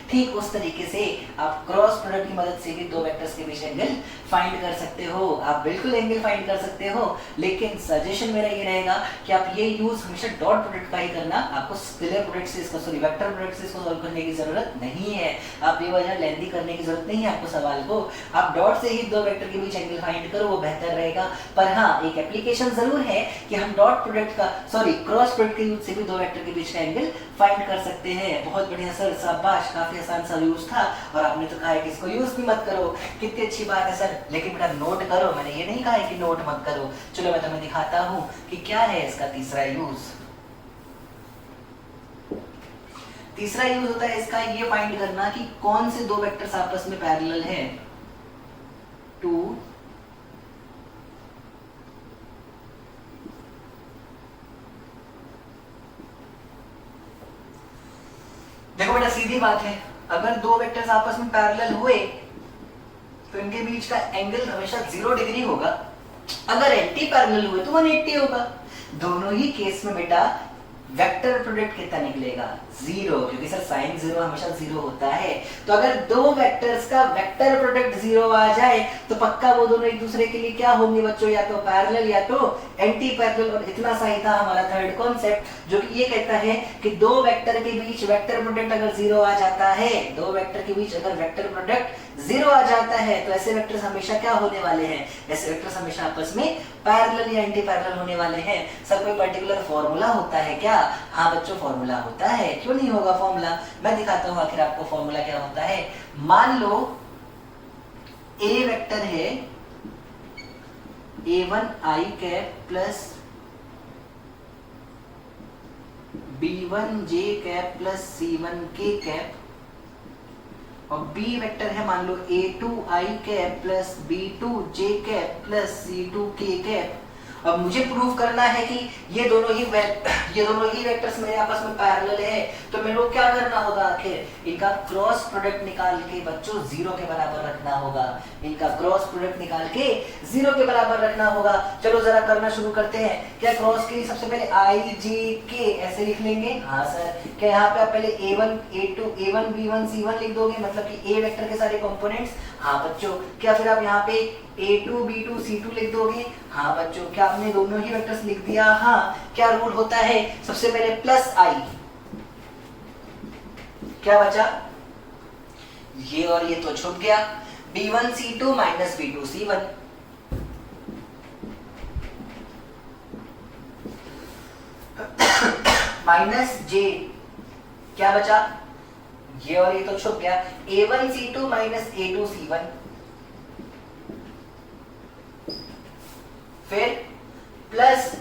ठीक उस तरीके से आप क्रॉस प्रोडक्ट की मदद से भी दो वेक्टर्स के बीच एंगल फाइंड कर सकते हो। आप बिल्कुल एंगल फाइंड कर सकते हो, लेकिन सजेशन मेरा ये रहेगा कि आप ये यूज हमेशा डॉट प्रोडक्ट का ही करना। आपको स्केलर प्रोडक्ट से इसको सॉरी वेक्टर प्रोडक्ट से इसको सॉल्व करने की जरूरत नहीं है। आप बेवजह लेंथी करने की जरूरत नहीं है आपको सवाल को। आप डॉट से ही दो वेक्टर के बीच एंगल फाइंड करो, वो बेहतर रहेगा। पर हाँ, एक एप्लीकेशन जरूर है कि हम डॉट प्रोडक्ट का सॉरी क्रॉस प्रोडक्ट के यूज से भी दो वेक्टर के बीच का एंगल फाइंड कर सकते हैं। बहुत बढ़िया सर, शाबाश, काफी आसान सा यूज था। और आपने तो कहा है कि इसको यूज भी मत करो, कितनी अच्छी बात है सर, लेकिन बेटा नोट करो। मैंने ये नहीं कहा है कि नोट मत करो। चलो मैं तुम्हें दिखाता हूं कि क्या है इसका तीसरा यूज। तीसरा यूज होता है इसका ये फाइंड करना कि कौन से दो वेक्टर्स आपस में पैरेलल हैं। 2 देखो बेटा, सीधी बात है, अगर दो वेक्टर्स आपस में पैरेलल हुए तो इनके बीच का एंगल हमेशा 0 डिग्री होगा। अगर एंटी पैरेलल हुए तो 180 होगा। दोनों ही केस में बेटा वेक्टर प्रोडक्ट कितना निकलेगा? 0, क्योंकि सर साइन 0 हमेशा 0 होता है। तो अगर दो वेक्टर्स का वेक्टर प्रोडक्ट 0 आ जाए तो पक्का वो दोनों एक दूसरे के लिए क्या होंगे बच्चों? या तो पैरेलल या तो एंटी पैरेलल। और इतना सही था हमारा थर्ड कॉन्सेप्ट, जो कि ये कहता है कि दो वेक्टर के बीच वेक्टर प्रोडक्ट अगर 0 आ जाता है, दो वेक्टर के बीच अगर वेक्टर प्रोडक्ट 0 आ जाता है तो ऐसे वेक्टर्स हमेशा क्या होने वाले हैं? ऐसे वेक्टर्स हमेशा आपस में पैरेलल या एंटी पैरेलल होने वाले हैं। सर कोई पर्टिकुलर फॉर्मूला होता है क्या? हाँ बच्चों, फॉर्मूला होता है, क्यों नहीं होगा फॉर्मूला। मैं दिखाता हूं आखिर आपको फॉर्मूला क्या होता है। मान लो ए वेक्टर है a1i cap plus b1j cap plus c1k cap, और बी वेक्टर है मान लो a2i cap plus b2j cap plus c2k cap. अब मुझे प्रूव करना है कि ये दोनों ही वेक्टर्स मेरे आपस में पैरेलल है, तो मेरे को क्या करना होगा? आखिर इनका क्रॉस प्रोडक्ट निकाल के बच्चों 0 के बराबर रखना होगा। इनका क्रॉस प्रोडक्ट निकाल के 0 के बराबर रखना होगा। चलो जरा करना शुरू करते हैं। क्या क्रॉस के सबसे पहले i j k ऐसे लिख लेंगे? हाँ सर। क्या यहाँ पे आप पहले a1 a2 a1 b1 c1 लिख दोगे, मतलब कि a वेक्टर के सारे कंपोनेंट्स? हाँ बच्चों। क्या फिर आप यहाँ पे a2 b2 c2 लिख दोगे? हाँ बच्चों। क्या आपने दोनों ही वेक्टर्स लिख दिया? हाँ। क्या रूल होता है? सबसे पहले प्लस i, क्या बचा? ये और ये तो छुप गया। b1 c2 minus b2 c1, minus j, क्या बचा? ये और ये तो छुप गया। a1 c2 minus a2 c1, फिर प्लस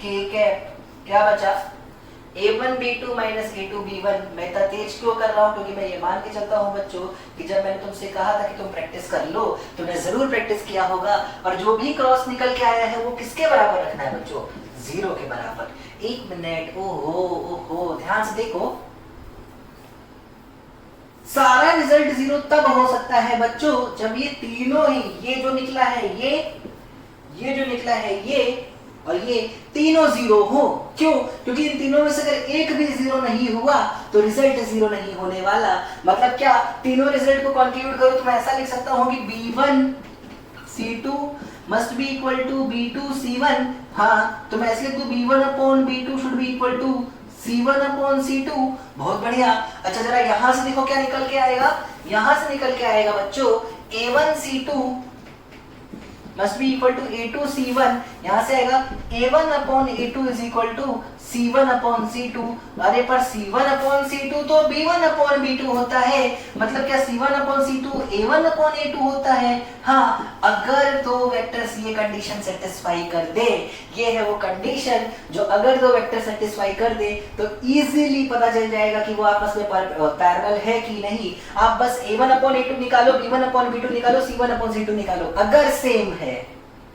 k कैप, क्या बचा? a1 b2 minus a2 b1। मैं इतना तेज क्यों कर रहा हूं? क्योंकि मैं ये मान के चलता हूं बच्चों कि जब मैंने तुमसे कहा था कि तुम प्रैक्टिस कर लो, तुमने जरूर प्रैक्टिस किया होगा। और जो भी क्रॉस निकल के आया है वो किसके बराबर रखना है बच्चों? 0 के बराबर। एक मिनट, ओहो, ध्यान से देखो, सारा रिजल्ट 0 तब हो सकता है बच्चों जब ये तीनों ही, ये जो निकला है ये जो निकला है ये और ये तीनों 0 हो। क्यों? क्योंकि इन तीनों में से अगर एक भी 0 नहीं हुआ तो रिजल्ट 0 नहीं होने वाला। मतलब क्या? तीनों रिजल्ट को कंक्लूड करो तो मैं ऐसा लिख सकता हूं कि b1 c2 must be equal to b2 c1। हाँ, तो मैं ऐसे लिख दूं b1 upon b2 should be equal to c1 upon c2। बहुत बढ़िया। अच्छा जरा यहां से देखो क्या निकल के आएगा। यहां से निकल के आएगा बच्चों a1 c2 must be equal to a2 c1। यहां से आएगा a1 upon a2 is equal to c1 upon c2। अरे पर c1 अपॉन c2 तो b1 अपॉन b2 होता है। मतलब क्या c1 upon c2 a1 upon a2 होता है? हाँ, अगर दो वेक्टर्स ये कंडीशन सेटिस्फाई कर दे। ये है वो कंडीशन जो अगर दो वेक्टर सेटिस्फाई कर दे तो इजीली पता चल जाएगा कि वो आपस में पैरेलल है कि नहीं। आप बस a1 अपॉन a2 निकालो, b1 अपॉन b2 निकालो, c1 अपॉन c2 निकालो। अगर सेम है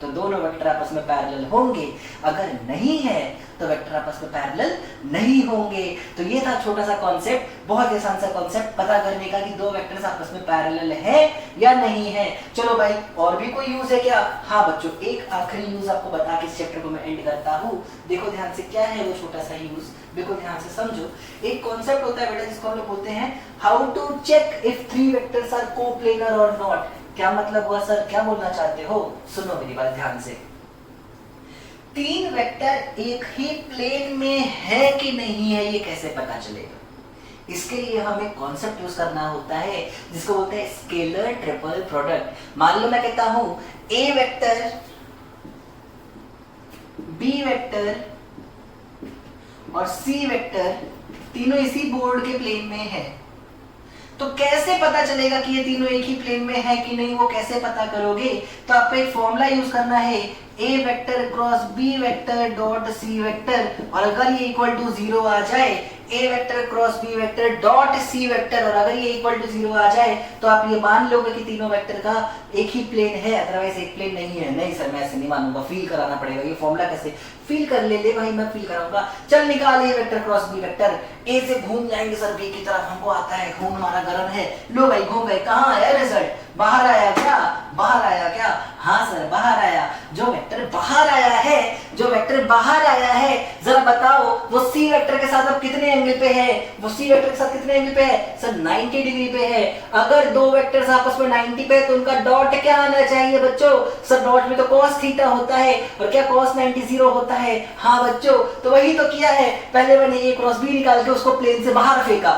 तो दोनों वेक्टर आपस में पैरेलल होंगे, अगर नहीं है तो वेक्टर आपस में पैरेलल नहीं होंगे। तो ये था छोटा सा कॉन्सेप्ट, बहुत आसान सा कॉन्सेप्ट पता करने का कि दो वेक्टर्स आपस में पैरेलल है या नहीं है। चलो भाई, और भी कोई यूज है क्या? हाँ बच्चों, एक आखिरी यूज आपको बता के इस चैप्टर को मैं एंड करता हूँ। देखो ध्यान से, क्या है वो छोटा सा यूज, देखो ध्यान से समझो। एक कॉन्सेप्ट होता है बेटा जिसको हम लोग बोलते हैं how to check if three vectors are coplanar और नॉट। क्या मतलब हुआ सर, क्या बोलना चाहते हो? सुनो मेरी बात ध्यान से। तीन वेक्टर एक ही प्लेन में है कि नहीं है, ये कैसे पता चलेगा? इसके लिए हमें कॉन्सेप्ट यूज करना होता है जिसको बोलते हैं स्केलर ट्रिपल प्रोडक्ट। मान लो मैं कहता हूं ए वेक्टर, बी वेक्टर और सी वेक्टर तीनों इसी बोर्ड के प्लेन में है, तो कैसे पता चलेगा कि ये तीनों एक ही प्लेन में है कि नहीं? वो कैसे पता करोगे? तो आपको एक फॉर्मूला यूज करना है, A vector cross B vector dot C vector, और अगर ये इक्वल टू 0 आ जाए, A vector cross B vector dot C vector, और अगर ये इक्वल टू 0 आ जाए तो आप ये मान लोगे कि तीनों वेक्टर का एक ही प्लेन है, अदरवाइज एक प्लेन नहीं है। नहीं सर मैं ऐसे नहीं मानूंगा, फील कराना पड़ेगा। ये फॉर्मूला कैसे फील कर ले भाई, मैं फील कराऊंगा। चल निकाल ए वेक्टर क्रॉस बी वेक्टर, ए से घूम जाएंगे सर बी की तरफ, हमको आता है, खून हमारा गर्म है। लो भाई घूम गए, कहां आया रिजल्ट? बाहर आया क्या? बाहर आया क्या? हाँ सर बाहर आया। जो वेक्टर बाहर आया है, जो वेक्टर बाहर आया है, जरा बताओ वो सी वेक्टर के साथ अब कितने एंगल पे है? वो सी वेक्टर के साथ कितने एंगल पे है? सर 90 डिग्री पे है। अगर दो वेक्टर्स आपस में 90 पे है तो उनका डॉट क्या आना चाहिए बच्चों? सर डॉट में तो cos थीटा होता है, और क्या cos 90 0 होता है? हाँ बच्चों, तो वही तो किया है। पहले मैंने ए क्रॉस बी निकाल के उसको प्लेन से बाहर फेंका,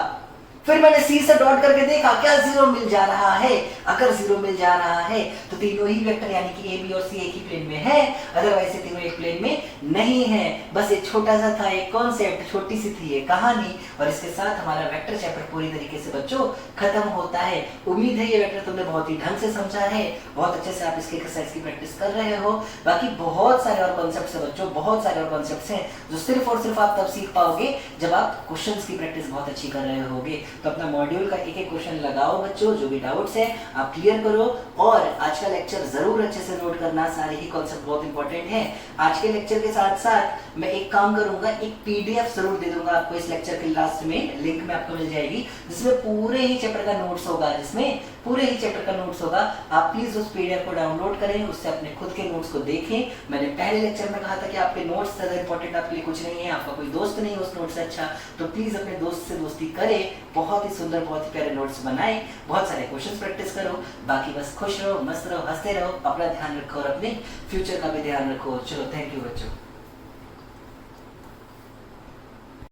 फिर मैंने सी से डॉट करके देखा क्या 0 मिल जा रहा है। अगर 0 मिल जा रहा है तो तीनों ही वेक्टर यानी कि ए बी और सी एक ही प्लेन में है, अदरवाइज तीनों एक प्लेन में नहीं है। बस एक छोटा सा था एक कॉन्सेप्ट, छोटी सी थी ये कहानी, और इसके साथ हमारा वेक्टर चैप्टर पूरी तरीके से बच्चों खत्म होता है। उम्मीद है ये वेक्टर तुमने बहुत ही ढंग से समझा है, बहुत अच्छे से आप इसकी एक्सरसाइज की प्रैक्टिस कर रहे हो। बाकी बहुत सारे और कॉन्सेप्ट्स हैं बच्चों, बहुत सारे और कॉन्सेप्ट्स हैं जो सिर्फ और सिर्फ आप तब सीख पाओगे जब आप क्वेश्चंस की प्रैक्टिस बहुत अच्छी कर रहे होगे। तो अपना मॉड्यूल का एक एक क्वेश्चन लगाओ बच्चों, जो भी डाउट्स है आप क्लियर करो, और आज का लेक्चर जरूर अच्छे से नोट करना, सारे ही कॉन्सेप्ट बहुत इंपॉर्टेंट हैं। आज के लेक्चर के साथ साथ मैं एक काम करूंगा, एक पीडीएफ जरूर दे दूंगा आपको इस लेक्चर के लास्ट में, लिंक में आपको मिल जाएगी, जिसमें पूरे ही चैप्टर का नोट्स होगा, जिसमें पूरे ही चैप्टर का नोट्स होगा। आप प्लीज उस पीडीएफ को डाउनलोड करें, उससे अपने खुद के नोट्स को देखें। मैंने पहले लेक्चर में कहा था कि आपके नोट्स ज्यादा इंपॉर्टेंट आपके लिए कुछ नहीं है, आपका कोई दोस्त नहीं है उस नोट से अच्छा, तो प्लीज अपने दोस्त से दोस्ती करें, बहुत ही सुंदर बहुत ही प्यारे नोट्स बनाए, बहुत सारे क्वेश्चंस प्रैक्टिस करो। बाकी बस खुश रहो, मस्त रहो, हंसते रहो, अपना ध्यान रखो और अपने फ्यूचर का भी ध्यान रखो। चलो थैंक यू बच्चों।